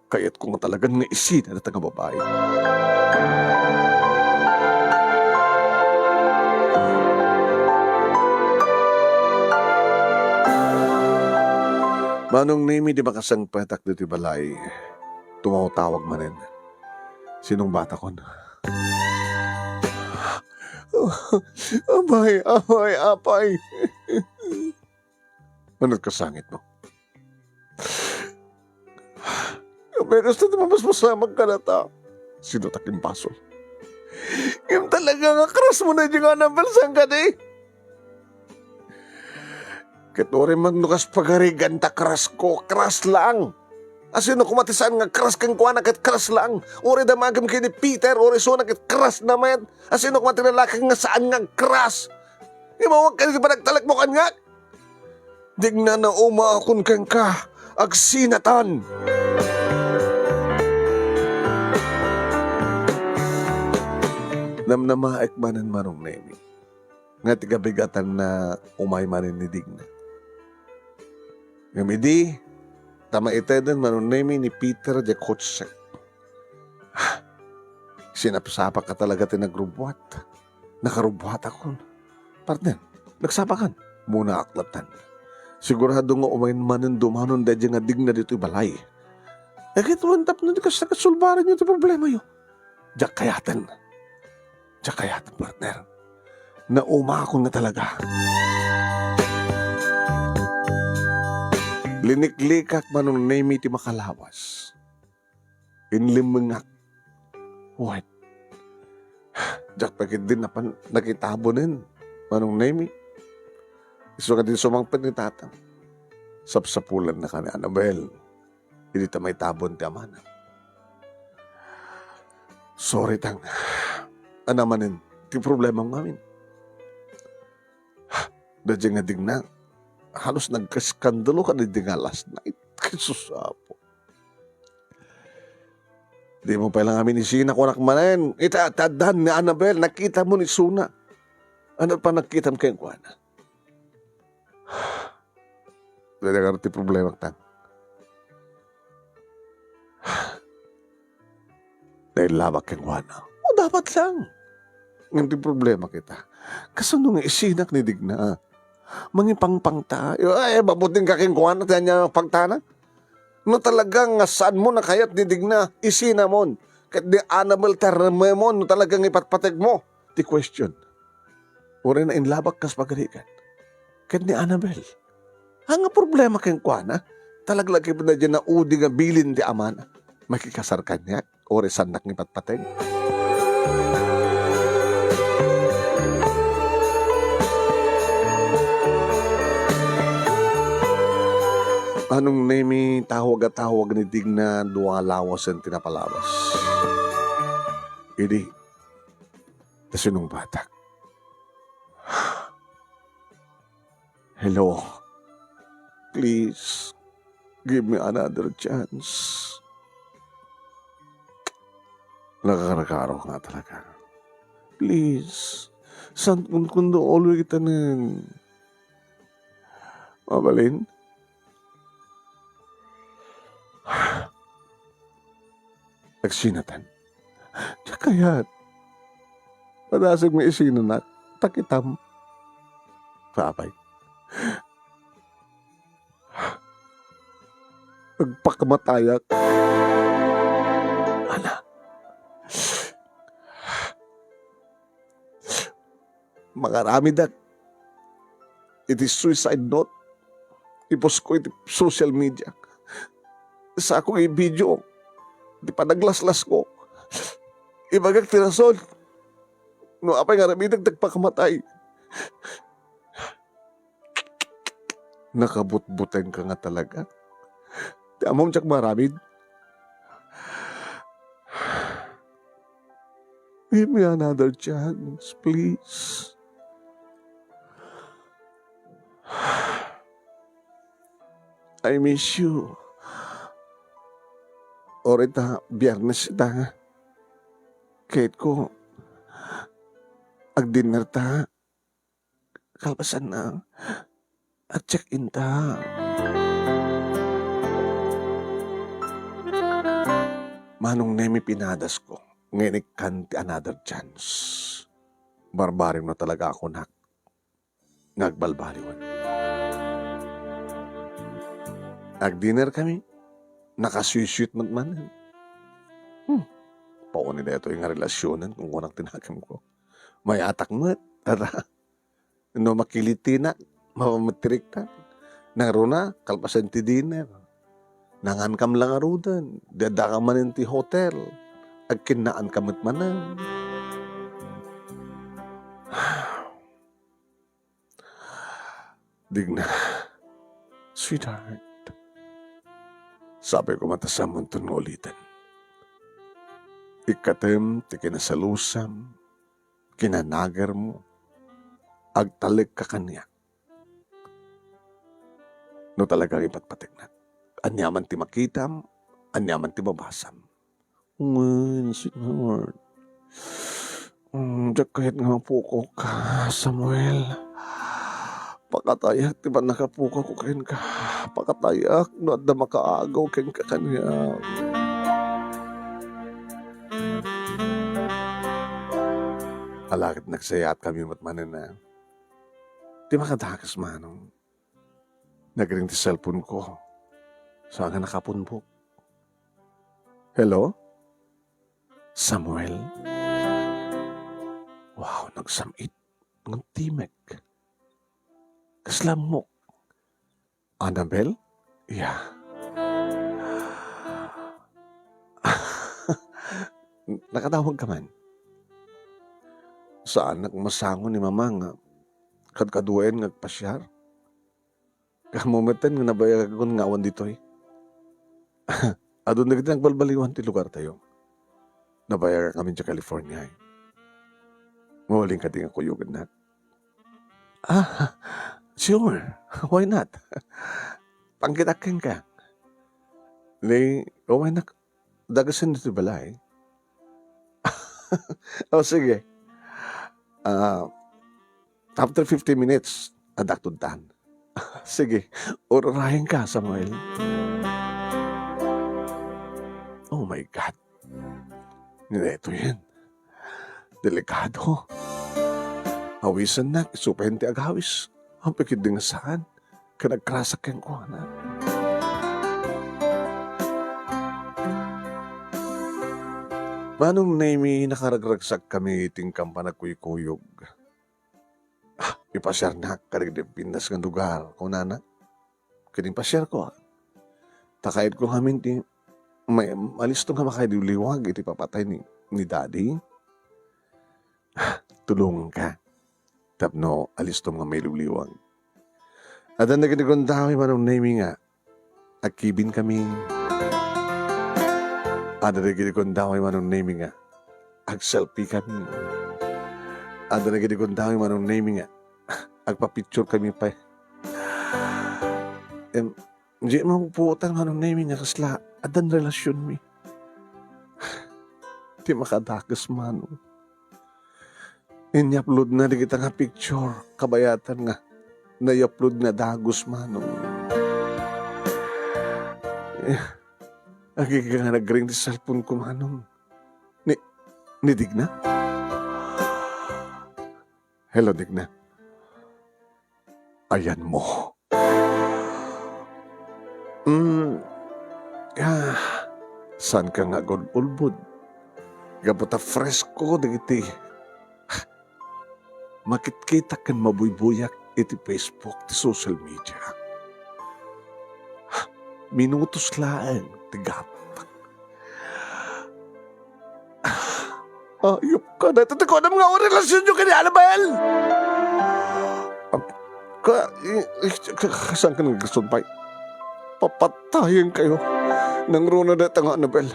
kayat ko nga talagang naisin na taga babae. Manong Nemi, di ba kasang patak dito balay? Tumawag manin. Sinong bata kon? Apay. Anong kasangit mo? Pero gusto naman mas masamang ka na ta. Sino taking baso? Yung talaga nga kras mo na yung nga ng balsang ka di. Katore man nukas pagarigan ta kras ko, kras lang. Asino kumatisan nga kras kang kuha na kat kras lang. Uri damagam kay ni Peter, uri so na kat kras naman. Asino kumatinalakang nga saan nga kras. Imawag ka ba nagtalak mo kan nga? Digna na umaakon kang ka, agsinatan. Namnamaik manan Manong Nemi. Nga tigabigatan na umay manin ni Digna. Ngamidi, tama itedan Manong Nemi ni Peter de Kotsek. Sinapsapa ka talaga tinagrubuat. Nakarubuat ako. Partner, nagsapakan. Muna aklatan. Sigurado nga umayin manin dumanon dadya nga Digna dito'y balay. Kaya tuwantap na di ka sa kasulbaran nyo ito problema yun. Diyak kayatan, partner. Nauma ako na talaga. Liniklikak Manong Nemi ti makalawas. Inlimengak. What? Diyak pagit din na nakitabonin Manong Nemi. Iso ka din sumangpit ni tatang. Sapsapulan na ka ni Annabel. Hindi ta may tabon ti amana. Sorry tang. Anamanin, ti problema ngamin. Dadya nga Digna, halos nagkaskandalo ka ni Digna last night. Kasusapo. Di mo pa lang amin isina ko nakmanin. Itatadan ni Annabel, nakita mo ni Suna. Ano pa nakita mo kayong kuwana? Dadya ka ti problema tang. Dahil labak kang kuwana. O dapat lang. Ngayon problema kita. Kaso nga isinak ni Digna. Mangipangpang tayo. Ay, mabuting kaking kuwan at yan yung pagtana. No talagang saan mo na kayat ni Digna isinamon. Kahit di Annabel Termemon, no talagang ipatpatag mo. Di question. Uri na inlabak kas pagalikan. Kahit ni Annabel. Ang problema kayong kuwan, talaglagi pa na dyan na udi nga bilin di amana. Makikasar ka niya. Uri sanak ni patpatag. Anong Nemi tawag ni Digna duwalawas ang tinapalawas. Idi, kasunong batak. Hello, please, give me another chance. Nakakaragaro nga talaga. Please, saan kung doon kita ng mabalin? Nagsinatan. Kaya, padasag may isinanak, takitam. Paapay. Pagpakamatayak. Ana. Makarami dak. It is suicide note. Ipos ko iti social media. Sa akong i-video, di pa naglaslas ko. Ibagag tirason. No, apay nga ramidag tagpakamatay. Nakabutbuteng ka nga talaga. Di amom tsak maramid. Give me another chance, please. I miss you. Orita, biyernes ita. Kahit ko, ag-dinner ta. Kalpasan na. Ag-check-in ta. Manong nemi pinadas ko. Ngayon kanti another chance. Barbarim na talaga ako na nagbalbaliwan. Ag-dinner kami. Nakaswisweet man. Pauni na ito yung relasyonan kung kunang tinakam ko. May atak mo at no makiliti na, mamamatirik na. Naro na, kalpasan ti dinner. Nangan kam lang arudan. Dada ka man ti hotel. Ag kinaan kamot manan. Digna. Sweetheart. Sabi ko matasamon to ulitin. Ikatem ti kinasalusam, kinanagar mo, agtalik ka kanya. No talagang ipatpatik na. Anyaman ti makitam, anyaman ti babasam. Sweetheart. Diyak kahit nga puko ka, Samuel. Pakatayak, di ba nakapuka ko kain ka? Pakatayak, no at na makaagaw kain ka kanya. Alakit nagsayat kami matmanan na. Di makadakas manong. Nagring ti cellphone ko. Saan nga nakapunbok? Hello? Samuel? Wow, nagsamit. Ng timek. Kaslam mo. Annabelle? Yeah. Nakatawag ka man. Saan nagmasangon ni mama nga kadkaduain ngagpasyar? Kamumetan nga nabayag ko nga awan dito eh. Adun na kita nagbalbaliwan ti lugar tayo. Nabayag kami sa California eh. Mawaling ka din ang kuyugan na. Sure. Why not? Pangkitakin ka. Why not? Dagasan dito balay. Sige. After 50 minutes, adak tuntan. Sige, ururahin ka, Samuel. Oh my God. Ito yan. Delikado. Hawisan na, isupente aghawis. Ang pikid din saan. Kanagkrasak yan ko, anak. Manong naimi nakaragragsak kami tingkam pa nagkuyukuyog. Ipasyar na karigdip pindas ng lugar ko nana. Kining pasyar ko. Takayid ko kami ti may malis to nga makaiduliwag iti papatay ni daddy. Tulungan ka. Tapno alis to nga may luliwag. At ang naginigundawi manong naimi nga. Akibin kami. Ada na gini kong daway manong naming nga. Ag-selfie kami. Ada na gini kong daway manong naming nga. Agpa-picture kami pa. Hindi mo puutan manong naming nga kasla. Adan relasyon mi. Di makadagas manong. In-upload na di kita nga picture. Kabayatan nga. Na-upload nga dagos manong. Agi ka nga nag-ring di cellphone ko, manong. Ni Digna? Hello, Digna. Ayan mo. Saan ka nga ulbud? Gabuta fresko, digiti. Makit-kita kan mabuybuyak iti Facebook, ti social media. Minutos lang, tigapak. Ayop ka na. Tatago na mga relasyon nyo kanya, Annabelle! Saan ka nagkasumpay? Papatayin kayo ng Rona na nga, Annabel.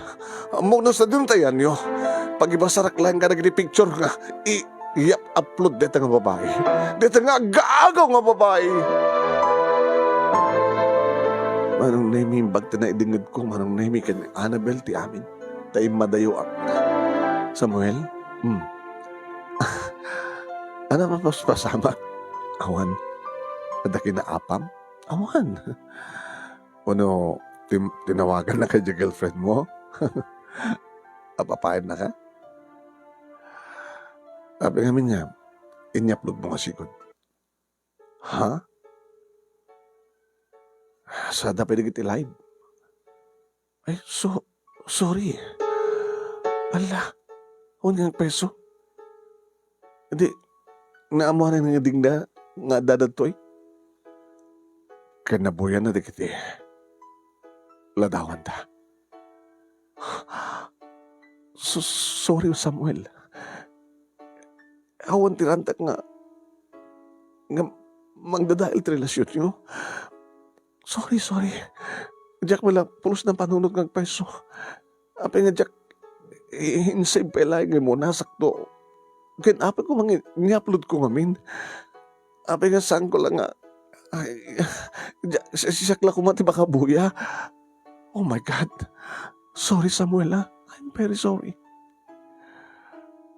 Amo na sa dintayan nyo. Pag ibasarak lang ka picture nga, i-upload dito nga babae. Dito nga gaagaw nga babae. Manong nami imbag na idingid ko, manong nami kan Annabel ti amin. Tayo madayo ang Samuel? Ano pa pasama? Awan. Adaki na apam? Awan. Ano, tinawagan na kay girlfriend mo? Apapain na ka? Sabi namin niya, in-upload mo nga sigod. Ha? Sa dapat nagiti live? Ay, sorry. Ala, unang peso. Hindi, naamuhan na nga dingda, nga dadatoy. Kanabuyan na dikiti. Ladawan ta. Sorry, Samuel. Awan tirantak nga magdadahil ti relasyon nyo. Sorry. Jack, wala pulos ng panunod ng peso. Apay nga, Jack, insave pa ilagay mo, nasakto. Kaya apay ko ni-upload ko ngamin. Apay nga, saan ko lang nga, sisakla ko mati baka buya. Oh my God. Sorry, Samuel, ha? I'm very sorry.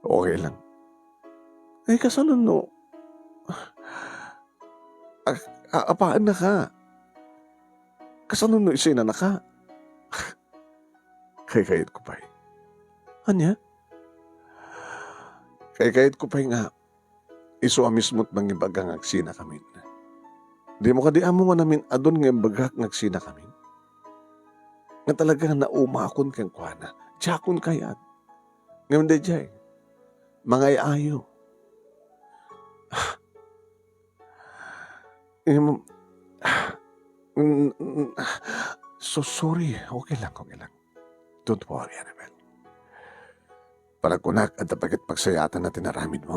Okay lang. Ay, kasanon, no? Apaan na ka? Kasanon, no, isina na ka? Kayat ko pa. Anya? Kayat ko pa nga. Iso amismo't ng ibagang agsina kami. Di mo kadiamo man namin adon ng ibagak agsina kami. Nga talaga naumakon kang kuana. Tiyakon kayat. Ngayon de jay. Mga ayaw. So sorry. Okay lang. Don't worry, Annabel. Para kunak at tapagit pagsayatan na tinaramid mo.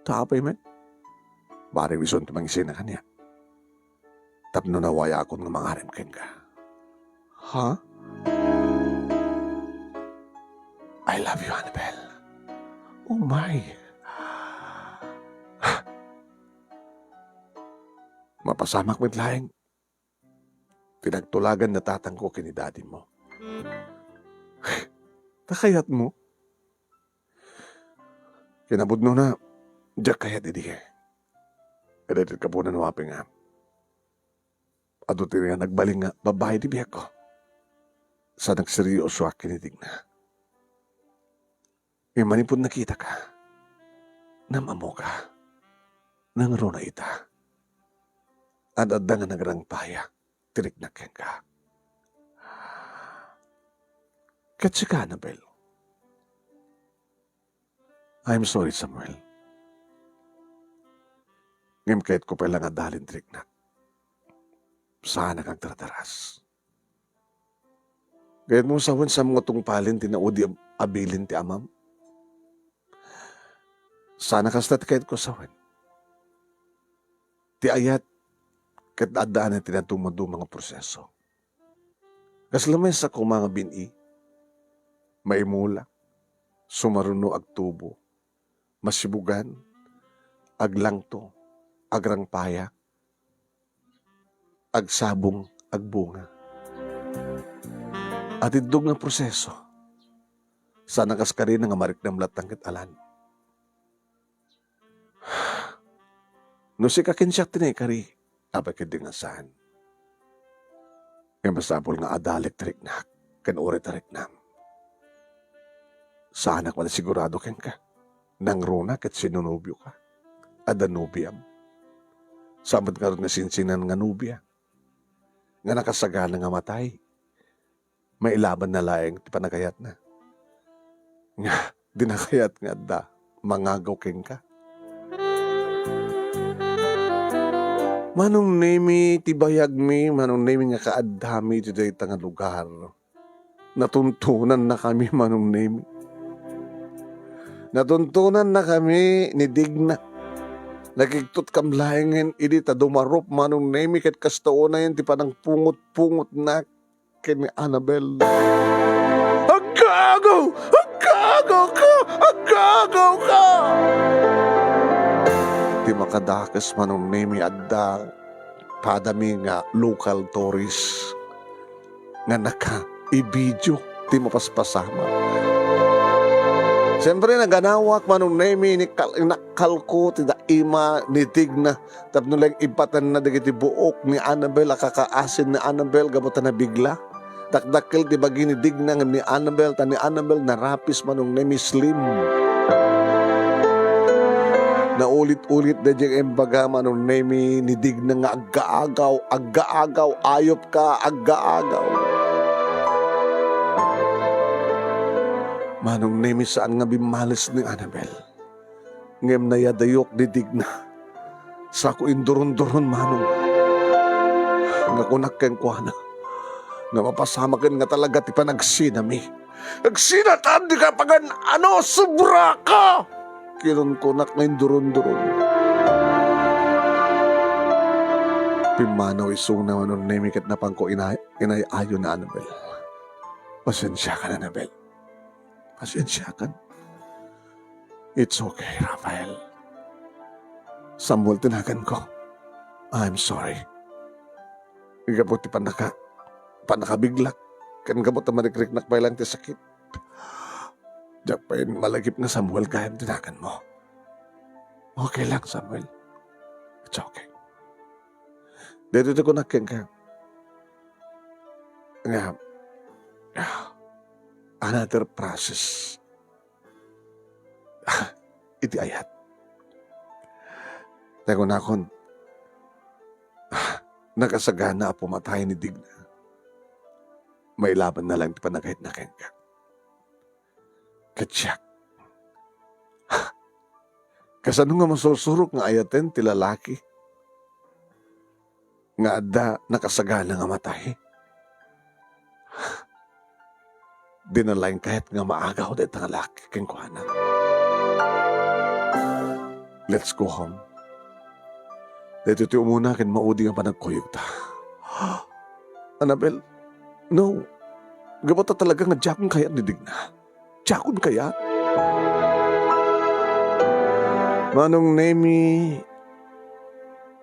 Tapay man. Bari wison tumangisin na kanya. Tapno nawaya akong nga mangarim ken ka. Ha? I love you, Annabel. Oh my. Mapasamak mo't lahing. Pinagtulagan na tatang ko kini daddy mo. Takayat mo. Kinabudno na, Jack kaya didi eh. Kadalit ka po na nawapin nga. Adutin nga nagbaling nga, babae di biyak ko. Sa nagseryoso kinitig na. Ngayon manipod nakita ka. Namamo ka. Nangro na ita. At nga nagrang paya. Tirik na ken ka. Katsi ka, Annabel. I'm sorry, Samuel. Ngayon kahit ko pa lang adalin tirik na. Sana kang tarataras. Kahit mo sawan sa mga tungpalin tinaudi abilin ti amam. Sana kastat kahit ko sawan. Ti ayat kahit adaan na tinatumado mga proseso. Kaslamay sa kong mga bini, maimula, sumaruno agtubo, masibugan, aglangto, agrangpaya, agsabong, agbunga. At idog ng proseso, sana kaskarin nga mariknam latang kitalan. No si kakinsyak tinekari, apay kadingasan. Kaya masapol nga adalik tarik na, kanuri tarik na. Sana ko na sigurado ken ka, nang runa kat sinunubyo ka, adanubiam. Samad nga rin na sinsinan nga nubya, nga nakasagana nga matay, may ilaban na laeng ti panagayat na. Nga, dinakayat nga da, mangagaw ken ka. Manong nemi tibayag mi, manong nemi nga kaadami ti dayta nga lugar. Natuntunan na kami, manong nemi. Natuntunan na kami ni Digna. Nagigtot kam lahingin, idi ta dumarop manong nemi ket kastao na yan, ti panang pungot-pungot na kini Annabel. Agagaw! Agagaw ka! Agagaw ka! Di makadakas manong nemi adda padami nga local tourist nga naka-i-video di mapaspasama. Siyempre naganawak manong nemi ni nakalko ti da ima ni Tigna tapno lang ipatan na dagiti buok ni Annabel akakaasin ni Annabel gabutan na bigla. Dakdakkel ti bagi ni Digna nga ni Annabel ta ni Annabel narapis manong nemi slim. Na ulit-ulit na diyang embaga manong nemi ni Digna nga aggaagaw, ayop ka, aggaagaw. Manong nemi saan nga bimalis ni Annabel. Ngem na yadayok ni Digna. Sa ko induron-duron manong. Nga kunak keng kuhana. Na mapasamakin nga talaga ti panagsinami. Nagsinatan di ka pagan sobra ka! Kiron kunak na induron-duron. Pimanaw isong naman nun nemi kat na pangko inayayo na Annabel. Pasensya ka na, Annabel. Pasensya ka. It's okay, Rafael. Samuel, tinagan ko. I'm sorry. Igabot ti panakabiglak. Kan gabot na manikrik-nak pa lang ti sakit. Diyak pa yun malagip na Samuel kaya tinagan mo. Okay lang, Samuel. It's okay. Dito ko nakeng ka. Nga, another process. Iti ayat. Tego na akong nakasagana pumatay ni Digna. May laban na lang ti panagahit na kengka. Katsyak. Kasano nga masusurok nga ayaten ti lalaki. Nga adda nakasagana nga matay. Dinalain kahit nga maagaw dito nga laki keng kuhana. Let's go home. Dito ti umuna ken maudi nga panagkuyog ta. Annabel, no. Gabot ta talaga nga jakon kaya ni Digna. Jakon kaya? Manong nemi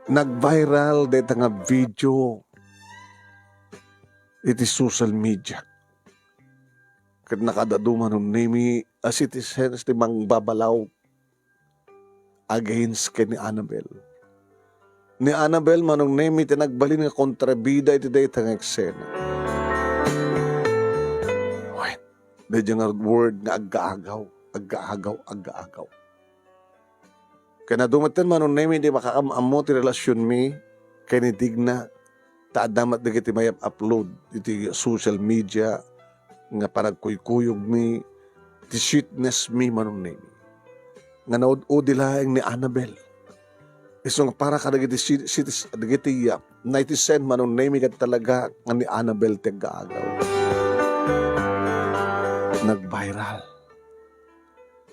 nag-viral dito nga video iti social media. Kat nakadado manong nemi as citizens ti mangbabalaw against kay ni Annabel. Ni Annabel manong nemi tinagbalin nga kontrabida iti dayta nga eksena. Wait, medyo nga word nga aggaagaw. Kaya na dumatan manong nemi di makakamamo ti relasyon mi kay ni Digna taadamat na kiti may upload iti social media nga panagkuykuyog mi ti sweetness mi manong nemi. Nga naud-udi laeng ni Annabel. Isong para ka nagiti netizen manong nemi kat talaga nga ni Annabel ti aggaagaw. Nag-viral.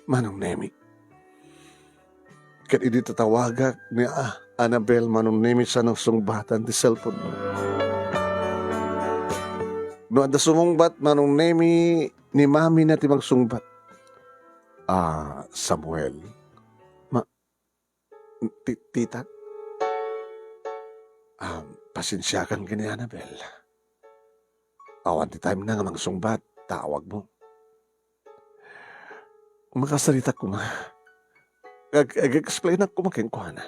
Manong nemi. Kat idi tatawagak ni Annabel manong nemi sa nang sungbatan ti cellphone mo. No ada sumungbat manong nemi ni mami na ti magsungbat. Samuel. Tita. Pasensyakan ka ni Annabel. Awan ti time na nga magsungbat. Tawag mo. Makasalita ko nga. Ag-explain ako makingkuha na.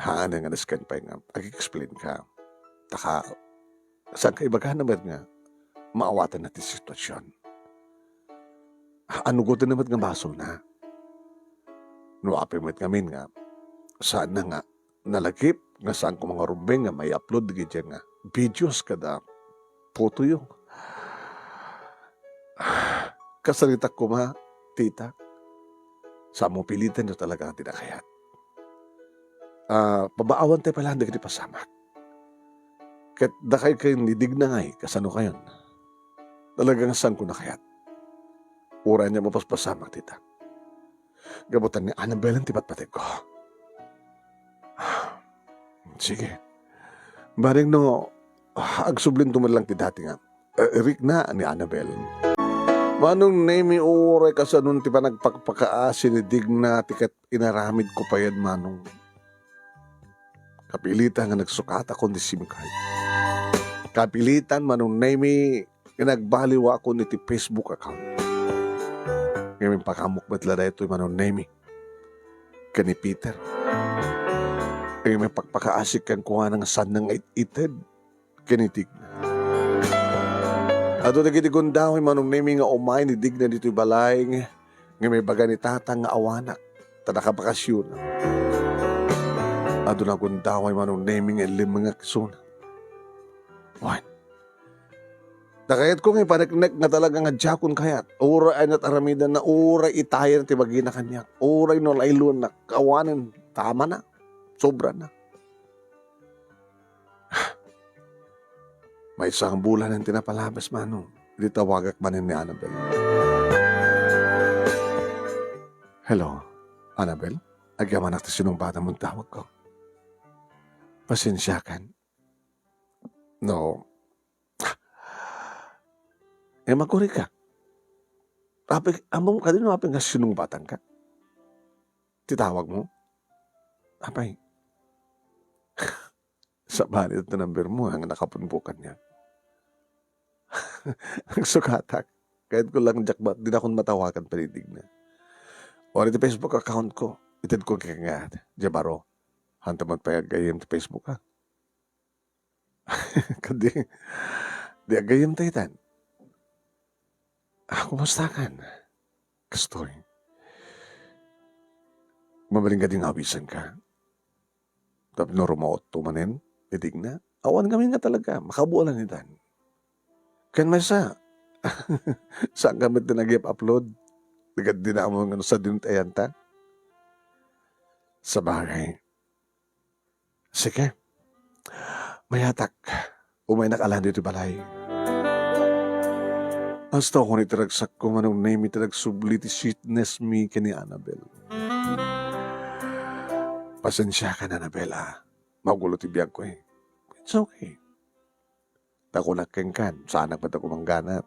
Haan nga naskan pa nga. Ag-explain ka. Taka, saan ka ibaga naman nga maawatan natin sitwasyon. Ano ko naman nga baso na. Nuapin mo't ngamin nga. Saan na nga nalagip nga saan ko mga rubeng nga may upload gitya nga videos kada photo yung. Kasalita ko ma, tita. Sa mo pilitan nyo talaga ang tinakayat. Pabaawan tayo pala, hindi pasamak. Kat dakay kayo nidig na ngay, kasano kayon. Talagang saan ko nakayat. Ura niya mapaspasamak, tita. Gabutan ni Annabel ang tipat-patig ko. Sige. Baring no, agsublin tumalang ti dati nga. Rick na ni Annabel. Manong name oray ka sa nun ti pa nagpakpakaasin ni Digna tikat inaramid ko pa yan manong. Kapilitan nga nagsukata ko ni SIM card. Kapilitan manong name nagbaliw ako ni ti Facebook account. Ngayon pakamok matla na ito manong name kani Peter. Ngayon may pagpakaasik kan kuha ng san ng ited kani Digna. Ato nagitigundaw manong name nga umay ni Digna dito balay nga may baga ni tatang nga awanak tanakabakasyon. Ato nagundaw manong name nga limang kisuna. What? Nakayat ko ngayon panagnek na talaga nga jakon kayat. Uray ay nataramidan na uray itayan ti bagina kanyak. Uray no laylon na kawanan. Tama na. Sobra na. May isang bulan ang tinapalabas manong. Hindi tawagak manin ni Annabel. Hello, Annabel? Agyaman nakti sinong bata mong tawag ko. Pasensya kan. No. Magkuri ka. Among ka din apeng nga sinong batang ka. Titawag mo. Apay. Sa balit na number mo, ang nakapunpukan niya. Ang sukatak. Kahit ko lang jakbat, di na akong matawagan panidig na. O rin Facebook account ko. Itid ko kaya nga, Jabaro. Hantaman pa agayim sa Facebook ka. Kadi, di agayim taytan. Kumusta kan? Kastoy. Mabaling ka ding awisan ka. Tapos no rumaot tumanin, idig na. Awan kami nga talaga, makabuolan ni Dan. Kan masa, saan gamit na nag-upload? Digad din na mo nga sa dinutayan ta. Sa bagay. Sige. Mayatak. Umay nakalan dito balay. Hasta ako ni taragsak ko manong name iti nagsubli ti sweetness mi kani Annabel. Pasensya ka na, Annabel, ah. Magulo ti biyag ko eh. It's okay. Tako nakengkan, saan nagpata ko mangganap.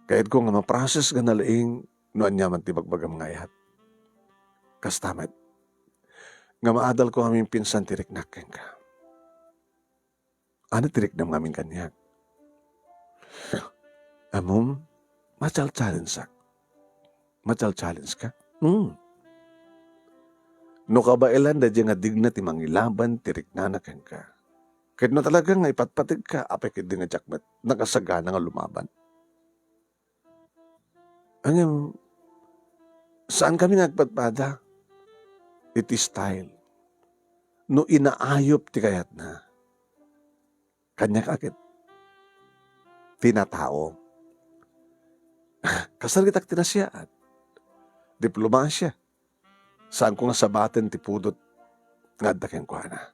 Kahit ko nga ma-process ka na laing, noan niya man ti bagbagam ngayat. Kastamat. Nga maadal ko aming pinsan tirik nakeng ka. Ano tirik na aming kanyak? Amom, machal-challenge ka. Machal-challenge ka? No kabailan da nga digna ti mangilaban tirik na nakeng ka. Kahit no talaga nga ipatpatig ka, apay kid nga jakmet, nakasagana nga lumaban. Angam, saan kami nagpatpada? It is style. No inaayop ti kayat na. Kanya kakit. Tinatao. Kasargitak tinasyaat. Diplomasya. Saan ko nga sabaten ti pudot nga daken ko na.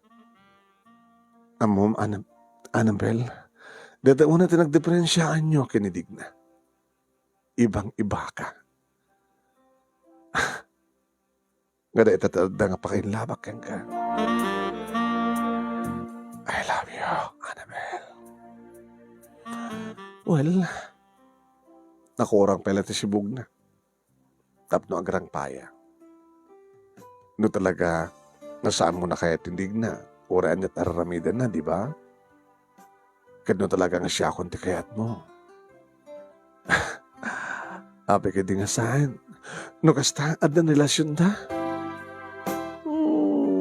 Amom, Annabel, data una tinagdiferensyaan nyo kinidig na. Ibang-iba ka. Nga da itatada nga pakainlabak yan ka. I love you, Annabel. Well, nakurang pala ti sibug na. Tapno agrang paya. No talaga, nasaan mo na kaya tindig na? Uraan niya tararamidan na, di ba? Kadno talaga nga siya kung tikayat mo. Ape ka di nga saan? No kasta, adan relasyon da?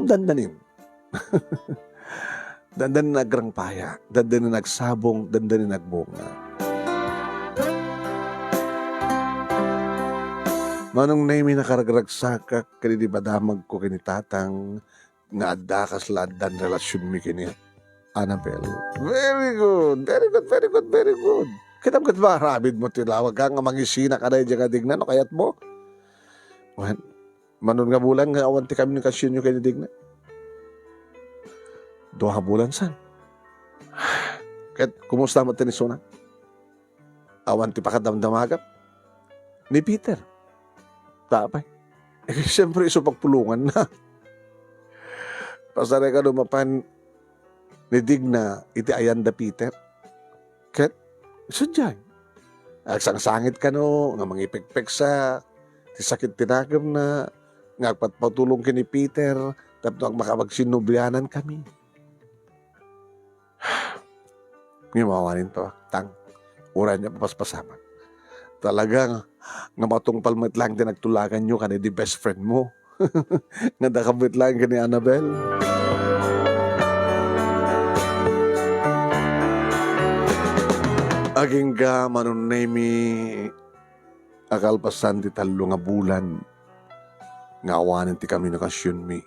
Dandanin. Dandanin nagrang paya, dandanin nagsabong, dandanin nagbunga. Manong naimi nakaragragsakak, kanini badamag ko kinitatang, nga adakas ladan relasyon mi kini Annabel. Very good, very good, very good, very good. Kitam kat ba, rabid mo tilawag ka nga mangisina ka na yung digna, no kayat mo? Well, manon nga bulan nga awan ti komunikasyon nyo kayo digna. 2 bulan san. Kahit kumusta mo tinisuna? Awan ti pakadamdamagap? Ni Peter. Tapay. Siyempre iso pagpulungan na. Pasare ka dumapan ni Digna iti Ayanda Peter. Ket, sudyay. Agsangsangit ka no, nga mangipekpek sa ti sakit tinagam na nga patpatulong kini Peter tapno ang makapagsinubianan kami. Ngimawanin to, tang. Ura niya papaspasama. Talagang nga matungpal mo lang din nagtulagan nyo kanay di best friend mo. Nga nakabit lang kani Annabel. Aging ka manunay mi akalpasan ti talo nga bulan nga awanin ti kami nakasyon mi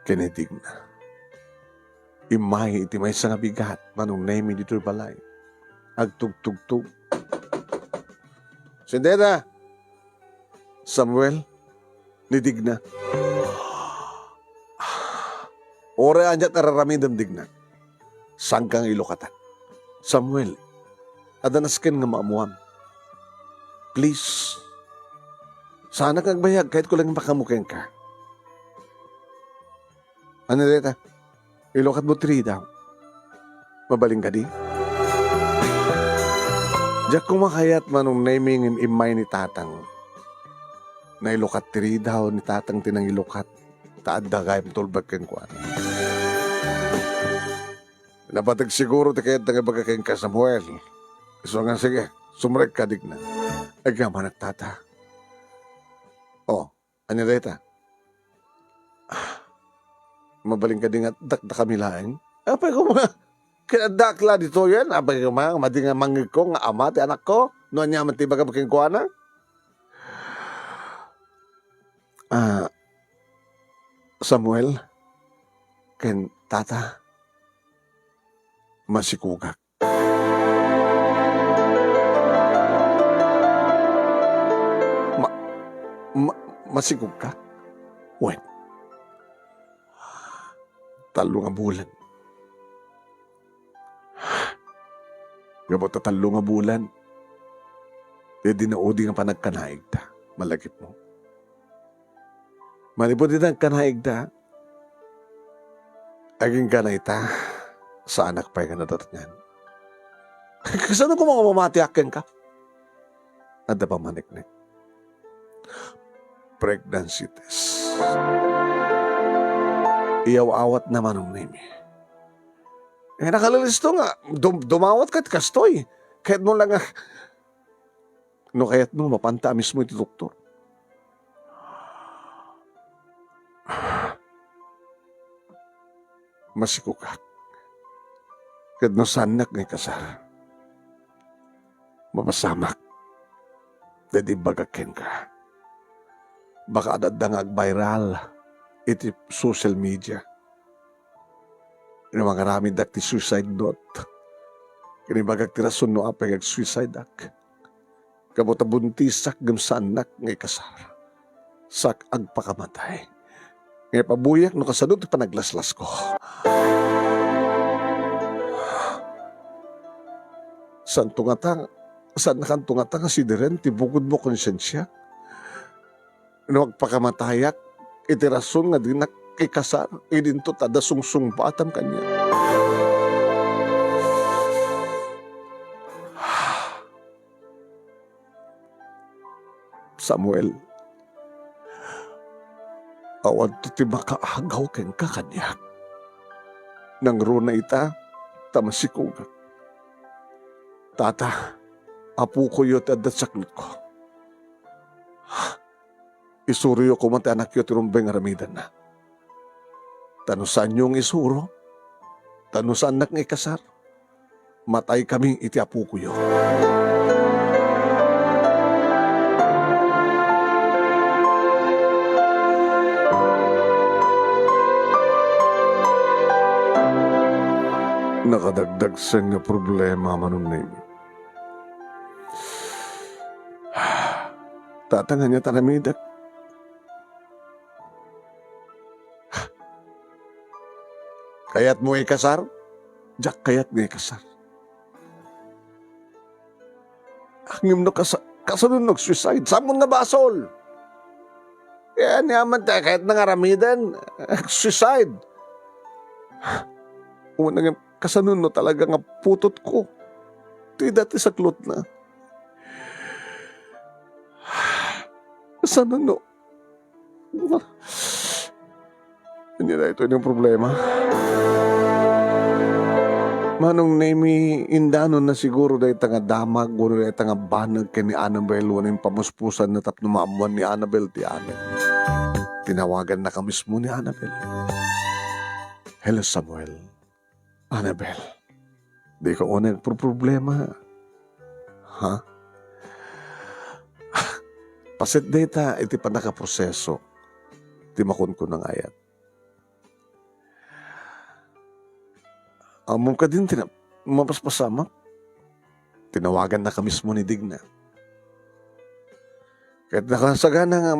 kinitig na. Imay iti may nga bigat manunay mi dito balay. Agtugtugtug. Sindeta! Samuel, nidig na. Ora anjat nararamidam digna. Sangkang ilokatan. Samuel, adanasken nga maamuam. Please, sana kang bayag kahit ko lang makamukeng ka. Ano dito? Ilokat mo 3 daw. Mabaling ka di? Diyak kumakayat manong naming imay ni tatang. Na ilokat 3 daw ni tatang tinang ilokat. Taad da kayang tulbag ken kuwan. Napatag siguro ti kayat nga baga ken ka Samuel. So nga sige, sumrek ka digna. Agyaman at tata. Oh, ano dito? Mabaling ka din at dakda kami laing. Apay ko mga kinadakla dito yan. Apay ko mga mati nga mangig ko nga ama ti anak ko. Noon niya matibaga baking kuwana. Samuel, ken tata, masikugak. Masikug ka? When? Talo nga bulan. Gabot na talo nga bulan. Di na udi nga panagkanaig ta. Malagip mo. Malipod din ang kanaig ta. Aging kanay ta. Sa anak pa yung nadatanyan. Kasano ko mga mamatiakin ka? Ada pa maniknik. Pregnancy test. Iyaw-awat naman ang name. Eh, nakalalisto nga. Dumawat ka't kastoy. Kahit mo lang no kaya't mo mapanta mismo iti doktor. Masikukak. Kahit no sanak ng kasar. Mapasamak. Dadi bagakin ka. Baka adadangag viral iti social media. Yung mga rami dak ti suicide note. Kinibagag ti rason no apay ag suicide ak. Kabota buntisak gamsanak ngay kasar. Sak agpakamatay. Ngay pabuyak no kasadot ti panaglaslas ko. San nakantungatang si Diren ti bugod mo konsensya. No agpakamatayak iti rason nga dinak ikasar idinto tada sungsung batam kanya. Samuel, awan to ti makaagaw ken kakanya. Nang runa ita, tamasikugak. Tata, apu ko yun at saklit ko. Isuro ko man ti anak yun tirumbeng aramidan na. Tanusan yung isuro, tanusan nak ng ikasar, matay kami iti apu ko yun. Nakadagdag sa nga problema manunay. Tatangan niya tanamidak. Kayat mo ikasar? Diyak kayat nga ikasar. Angim no kasunod nag-suicide. Samon nga basol. Kaya niyaman tayo kahit nangaramidan, suicide. Unang kasanun no talaga nga putot ko. Ito'y dati sa klot na. Kasanun no. Hindi na ito yung problema. Manong nemi indano na siguro dahil tanga damag, guro dahil tanga banag kay ni Annabel, wala yung pamuspusan na tapno maamuan ni Annabel ti amin. Tinawagan na ka mismo ni Annabel. Hello Samuel. Annabel. Di ko unang problema. Ha? Pasit data, iti pa nakaproseso. Ti makon ko ng ayat. Among ka din, mapaspasama. Tinawagan na ka mismo ni Digna. Kahit nakasagana nga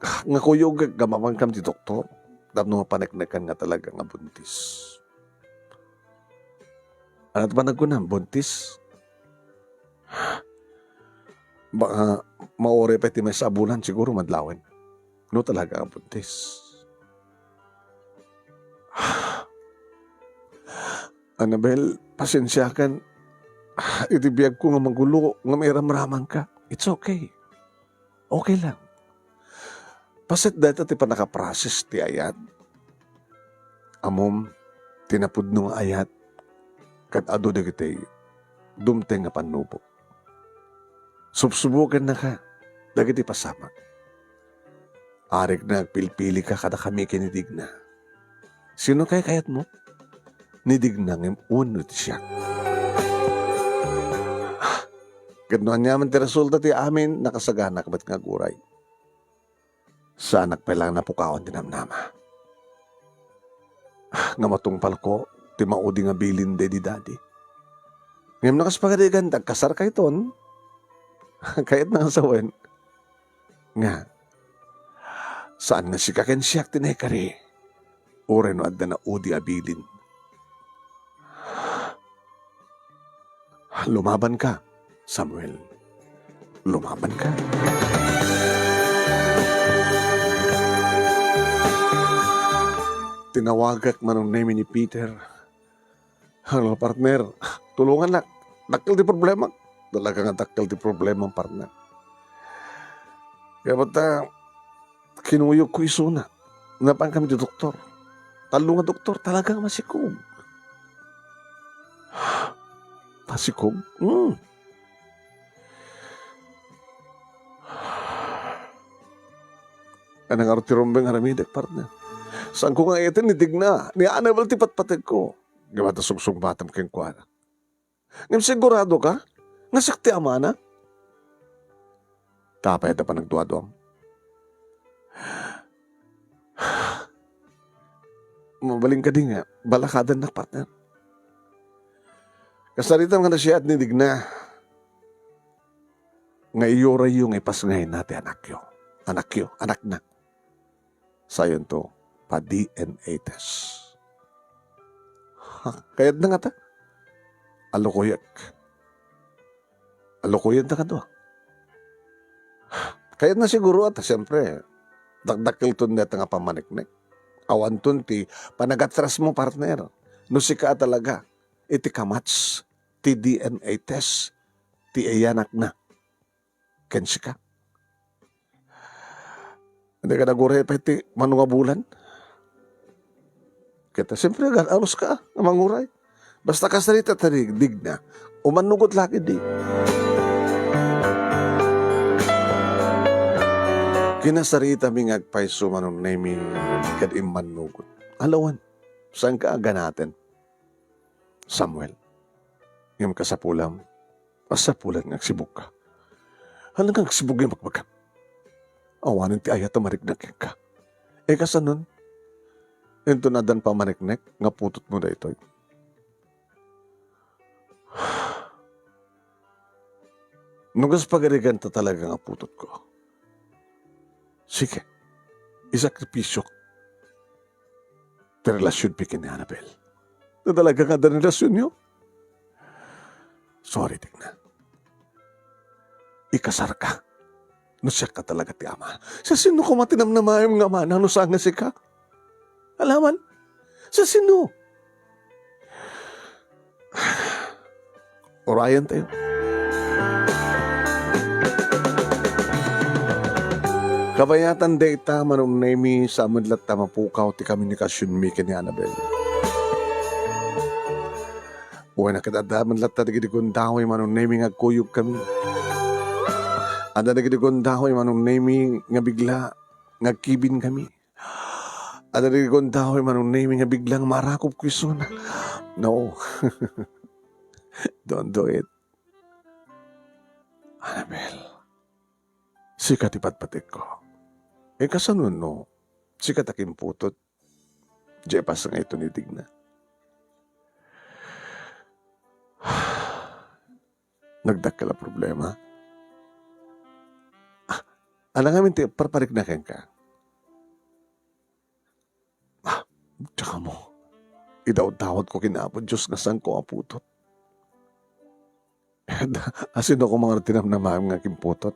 nga kuyog, gamamang kam ti doktor. Dapno mapanagnakan nga talaga nga buntis. Ano ba nagkunam? Buntis? Baka maore pa iti may sabulan siguro madlawan. No talaga ang buntis. Annabel, pasensyakan. Itibiyag ko nga magulo, nga may ramraman ka. It's okay. Okay lang. Pasit dito ti pa nakaprocess ti ayat. Amom, tinapod nung ayat. Kat ado na kitay, dumteng nga panubo. Subsubukan na ka, dagiti pasama. Arik na pilpili ka kada kami kinidig na. Sino kaya kayat mo? Nidig na ng unod siya. Gano'n niya man ti resulta ti amin, nakasagana kabat nga guray. Sa anak pa lang napukawan dinamnama. Nga matungpal ko, ti maudi nga bilin de di daddy. Ngayon nakaspagadigan, tagkasar kay ton. Kahit nang sawen. Nga, saan nga si kaken siyak tinekari? Ure no adda na udi abilin. Lumaban ka, Samuel. Lumaban ka. Tinawagak manong name ni Peter. Hello, partner. Tulungan na. Dakil di problema. Talaga nga dakil di problema, partner. Kaya ba't kinuyog ko isuna. Napang kami di doktor. Talo nga doktor, talagang masikog. Masikog? Anang arti rombeng haramidak, partner. Saan ko nga itin, nidig na. Ni Annabel ti patpatid ko. Gawata sugsong batam keng kuwana. Ngam sigurado ka? Nasakti ama na? Tapay ito pa nagduwa-duwam. Mabaling ka din nga. Balakadan na, partner. Kasaritan nga na siya at nidig na. Nga iyoray yung ipasngayin natin anak yo, anak na. Sayon to, pa-DNA test. Kayad na nga ta. Alukuyag na ka to. Kayad na siguro at siyempre, dagdakil to net nga pamaniknek. Awan to ti panagatras mo, partner. No si ka talaga. Iti kamats, ti DNA test, ti ayanak na. Kensi ka. Hindi ka nagure pa iti manungabulan. Kita siyempre alos ka, manguray. Basta ka salita dig na, umanugot lagi di. Kinasarita mi ngagpaiso manong nami kad imanugot. Alawan, saan ka aga natin? Samuel, yung kasapulam, asapulan ngagsibuk ka. Halagang nagsibuk yung magbaga. Awanin ti ayat mariknak ka. Kasanon, ito na dan pa maniknek, nga putot mo da ito. Nugas pagarigan ta talaga nga putot ko. Sige, isakripisyo. Ti relasyon pikin ni Annabel. Na talaga nga da relasyon nyo. Sorry, Digna. Ikasar ka. No siya ka talaga ti ama. Sa sino ko matinam na mayam nga man, ano sa nga si ka? Alaman? Sa sino? Orayan tayo. Kabayatan data manong nemi sa amadlat ta mapukaw ti komunikasyon mi kani Annabel. Uwan na kadadaman lat ta digidi kundahoy manong nemi nga kuyog kami. Ada digidi kundahoy manong nemi nga bigla nga kibin kami. Ada digidi kundahoy manong nemi nga biglang marakop kuison. No. Don't do it. Annabel. Sikat ipatpatik ko. Kasanun no, sikat aking putot. Jepas nga ito nitig na. Nagdakala problema. Alang amin ti parparik na ken ka. Tsaka mo, idaw-dawat ko kinapod, Diyos nga sang ko ang putot. Asin ako mga tinam na maam nga kimputot.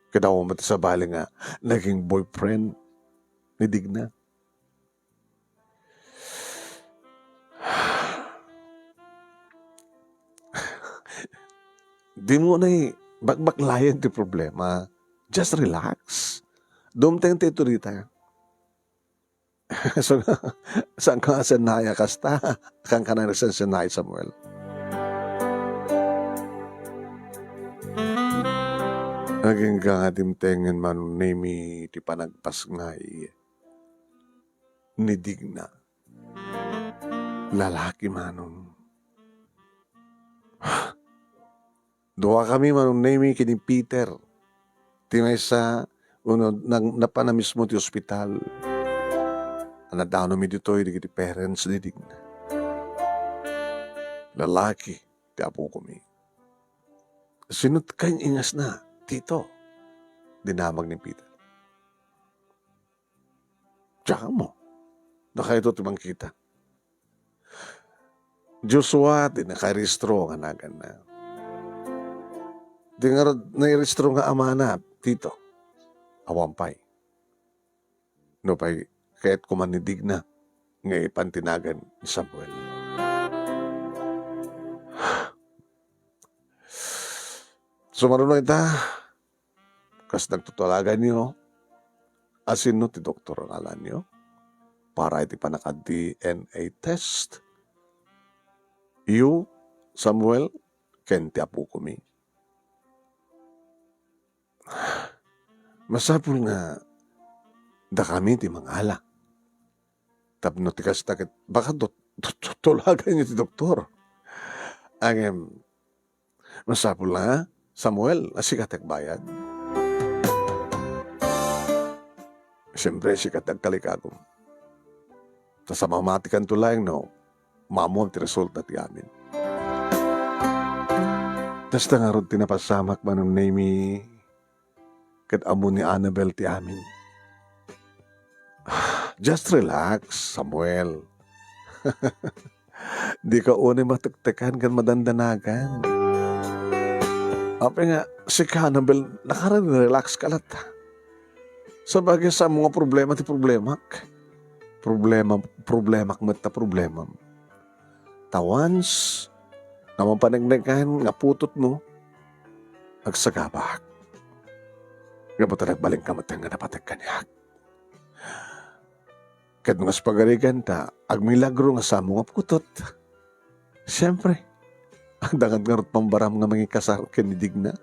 Kadaw mo sa bali nga, naging boyfriend ni Digna. Di mo na bakbaklayan ti problema. Just relax. Dumteng ti turita. So, saan ka sanaya kasta? Kang ka na nagsansanay, Samuel. Naging kangadimtengen man nemi ti panagpas ngay ni Digna. Lalaki manon. Dua kami manon nemi kini Peter. Ti may sa napana mismo ti ospital. Anadano mi ditoy di kiti parents ni Digna. Lalaki ti apo ko mi. Sinut kany ingas na. Tito, dinamag ni Peter. Tsaka mo, nakaito timang kita. Joshua, di nakaristro nga nagan na. Di nga nairistro nga amana, Tito, awampay. No pa'y kahit kumanidig na, nga ipantinagan ni Samuel. Sumarunong ita, kas nagtutulagan niyo, asin no ti doktor ang alan niyo, para iti panaka-DNA test. You, Samuel, ken ti apo ko mi. Masapul nga, da kami ti mangala. Tapno ti kas takit, baka tulagan niyo ti doktor. Ang masapul nga, Samuel, asikatek bayad. Siyempre, sikatek kalikagom. Sa mamatikan tulayang no, mamon ti resulta ti amin. Tas nga ron tinapasamak manong nemi kat amo ni Annabel ti amin. Just relax, Samuel. Di ka unay matuktekan kan madandanagan. Ape nga, si Annabel, nakarelax ka lat. Sabagay sa mga problema ti problemak. Problemak mat ta problema. Tawans, naman panagnagan nga putot mo, agsagabak. Nga ba talagbaling ka matang nga napatag kanyak. Kat mga spagarigan ta, agmilagro nga sa mga putot. Siyempre, ang dangan nga rot pambaram nga mga kasar kinidig na.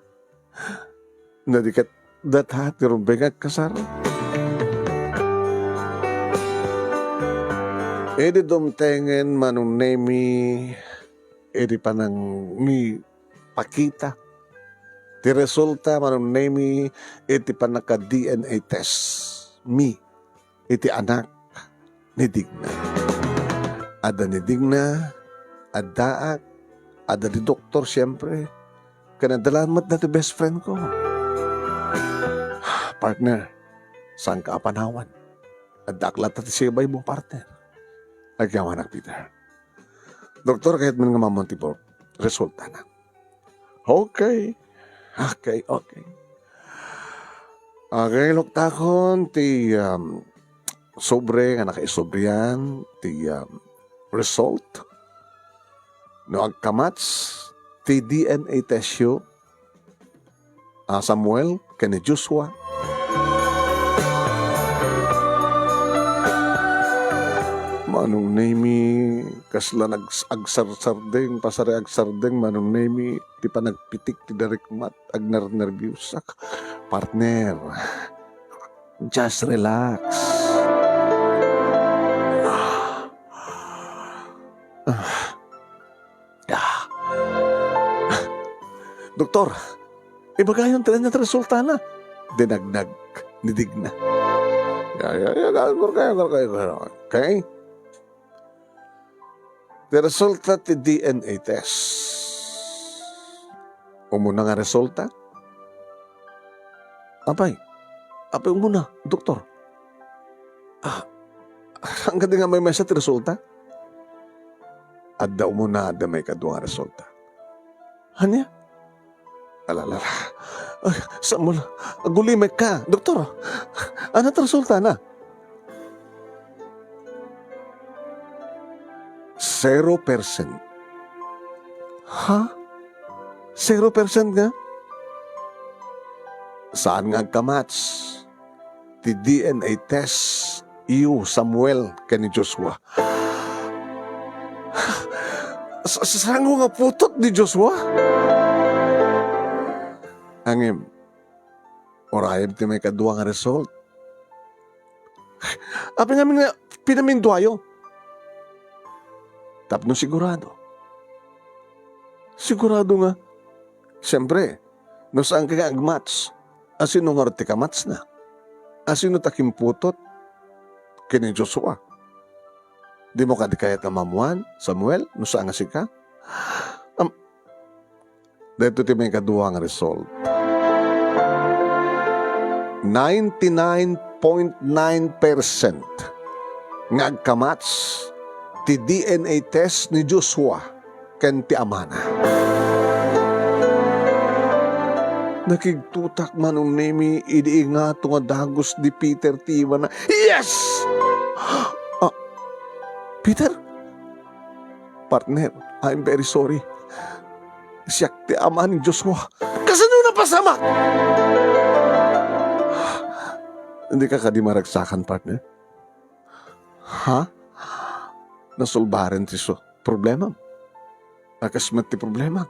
Nadikat datha ti rumbeng at kasar. Edi dumtengen manong nemi, edi panang mi pakita. Ti resulta manong nemi, iti panaka-DNA test. Mi, iti anak ni Digna. Ada ni Digna, adaak, ada di doktor siyempre. Kanadalamat na ti best friend ko. Partner, saan ka apanawan? Adaklat na ti sibay mong partner. Agyawan na, Peter. Doktor, kahit man nga mamon ti resulta na. Okay. Okay, loktakon, ti sobre nga nakaisobriyan, ti result, no agkamats, ti DNA test yo, Samuel, kani Joshua, manong nemi, kasla nag-agsardeng, pasare agsardeng, manong nemi, ti panagpitik, ti darikmat, agnar-nervyusak. Partner, just relax. Doktor, ibagayon tila niya resulta na. Dinagnag, nidig na. Okay? The resulta ti DNA test. Umuna nga resulta? Apay umuna, doktor. Ang ganda nga may mesa ti resulta? Adda umuna, adda may kadua nga resulta. Hanya? Alala. Ay, Samuel, agulimay ka. Doktor, ano ti resulta na? 0%. Ha? 0% nga? Saan nga agkamats? Ti DNA test iyo, Samuel, kani Joshua. Saan nga putot ni Joshua? Angim, orayam ti may kadua nga result. Api namin nga pinamindwayo. Tapno sigurado. Sigurado nga. Siyempre, no saan ka agmats? Asino nga rati ka mats na? Asino takimputot? Kini Joshua. Di mo ka di kayat na mamuan, Samuel? No saan nga si ka? Dito ti may kadua nga result. 99.9% nga agkamats ti DNA test ni Joshua ken ti amana. Nakigtutak manong nemi idi nga nga dagos di Peter ti na. Yes! Peter? Partner, I'm very sorry. Siyak ti ama ni Joshua. Kasano na pasamak? Hindi ka kadimaragsakan, partner? Ha? Nasulbaran ti problema. Akasmat ti problema.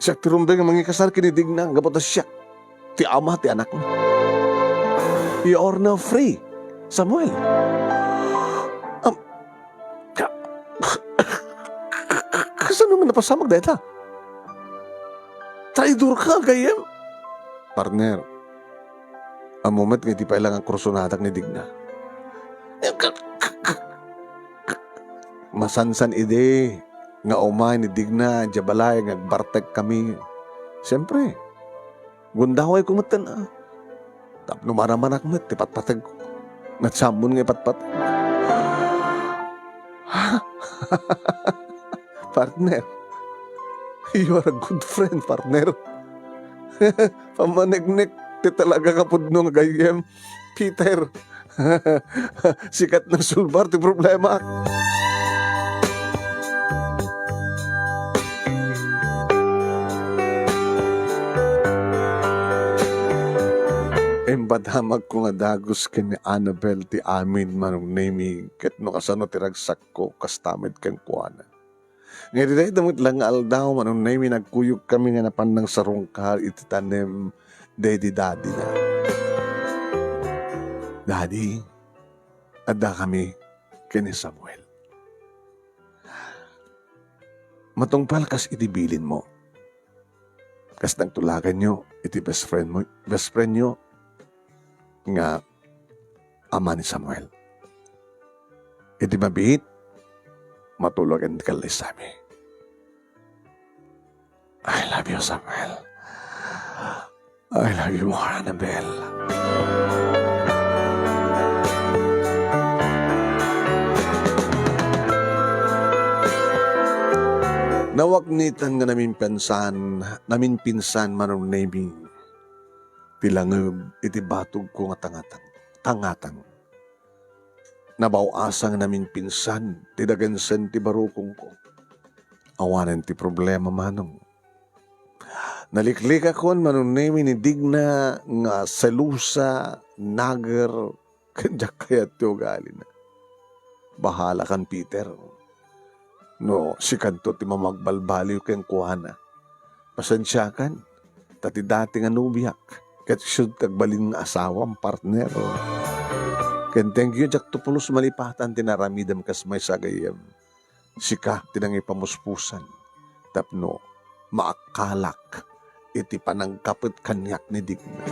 Siyak ti rumbeng ang mangikasar kinidig na. Gapot na siyak. Ti ama, ti anak mo. You are now free, Samuel. Kasano nga napasamag dahil ha? Traidor ka, gayem. Partner, ang moment nga di pa ilang ang kursunatak ni Digna. Masansan ide nga umay ni Digna, jabalay, ngagbartek kami. Siyempre, gundaway kumatan na. Tapno maramanak mo, tipatpatag ko. Natsambon nga ipatpatag. Partner, you are a good friend, partner. Pamanignik, ti talaga kapudno nga gayem. Peter, sikat ng sulbar, ti problema. Embadamag ko nga dagos ken ni Annabel ti amin manong nemi ket no kasano ti ragsak ko kastamid ken kuana. Nga diday damot lang nga aldaw manong nemi nagkuyog kami nga napandang sarungkal iti tanem daddy na. Daddy, adda kami ken ni Samuel. Matungpal kas itibilin mo. Kas nagtulagan nyo iti best friend nyo nga ama ni Samuel. Iti mabihit, matulog ang kalis sami. I love you, Samuel. I love you more, Annabel. Nawagnitan nga namin pinsan manong naming Tilangeb iti batog ko nga tangatang. Nabawasang namin pinsan, ti dagansen ti barukong ko. Awanan ti problema manong. Naliklik akon manong nemi ni digna nga selusa, nager, kanjak kayat ti ugali na. Bahala kan Peter. No, si kanto ti mamagbalbaliw ken kuana. Pasensya kan, tati dati nga nubiyak. Ket siyod kagbalin nga asawang partner. Ken thank you jak tupulos malipatan tinaramidam kas may sagayem. Sika tinangi pamuspusan. Tapno maakalak iti panangkapet kanyak ni digna.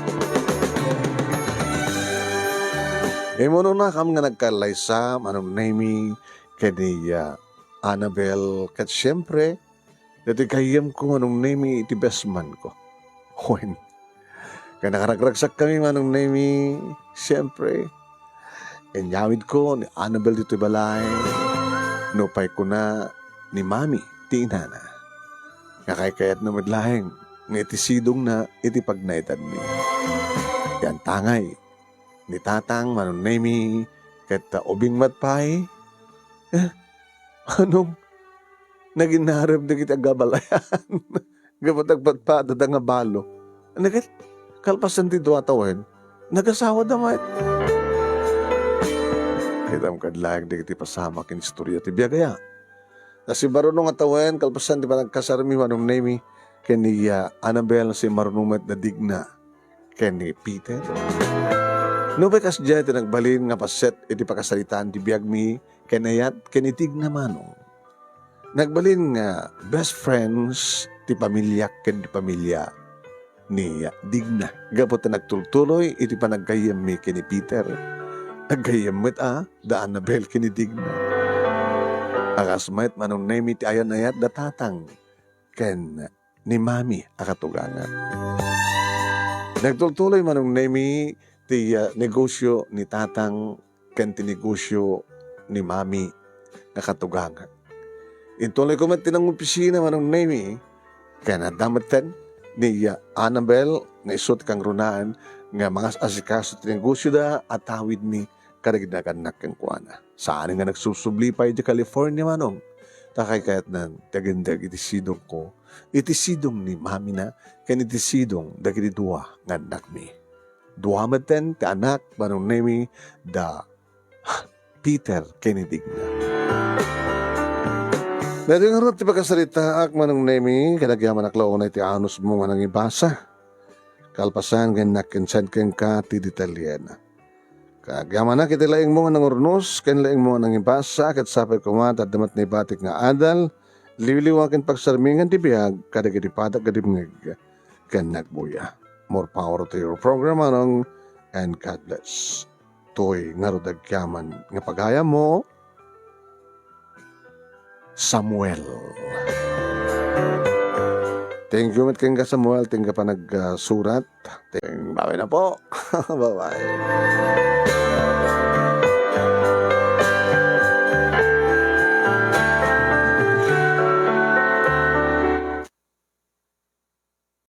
Mono na kam nga nagkalaysa manong nami kaniya Annabel ket siyempre dati kayem ko manong nami iti bestman ko. When kaya nakaragragsak kami manong nami siyempre inyawid ko ni Annabel dito balay nupay ko na ni Mami ti inana. Kayat na madlaheng nga iti sidong na iti pagnaitan mi. Yan tangay ni tatang manong nami ket ubing matpay anong naginarap na kita gabalayan gapatagpat pa dada nga balo nagat kalpasan ti duwatawen nagasawa damat kitam kadlaag di kiti pasama kin istorya ti biyagaya kasi marunong atawen kalpasan ti panagkasarmi manong nami ken ni Annabel si marunumet na digna ken ni Peter. No ba kasdya iti nagbalin nga paset iti pakasalitaan ti biyagmi kenayat kenitig na manong. Nagbalin nga best friends ti pamilya ken ti pamilya ni digna. Gapot na nagtultuloy iti panagkayem mi ken ni Peter. Nagkayem met da Annabel ken ni digna. Agasmet manong name iti ayan-ayat datatang ken ni Mami akatugangan. Nagtultuloy manong name ti negosyo ni tatang ken ti negosyo ni Mami nakatugangan. Intuloy ko man tinang opisina manong name ken adameten ni Annabel nga isot kang runaan nga mga asikaso ti negosyo da at tawid mi karigdaganak ken kuana. Saan nga nagsusublipay di California manong takay kayat nan tagendag iti sidong ko iti sidong ni Mami na ken iti sidong dagiti duwa nga anak mi. Duhameten ti anak manong name da Peter Kennedy na. Dahil nga rin ti pagkasalita ak manong name kadagyaman aklaw na iti anus mo nga nang ibasa. Kalpasan gen nakinsan ken ka ti Italiana. Kagyaman na kiti laing mo nga nang urnos ken laing mo nga nang ibasa ket sapay kumat at damat na ibatik nga adal liwliwaken pagsarmingan ti biag kadagiti patak kadimngeg ken nagbuya. More power to your program, anong, and God bless. To'y ngarudagyaman nga pagaya mo, Samuel. Thank you, Mat Samuel. Thank you pa nagsurat. Bye na po. Bye-bye.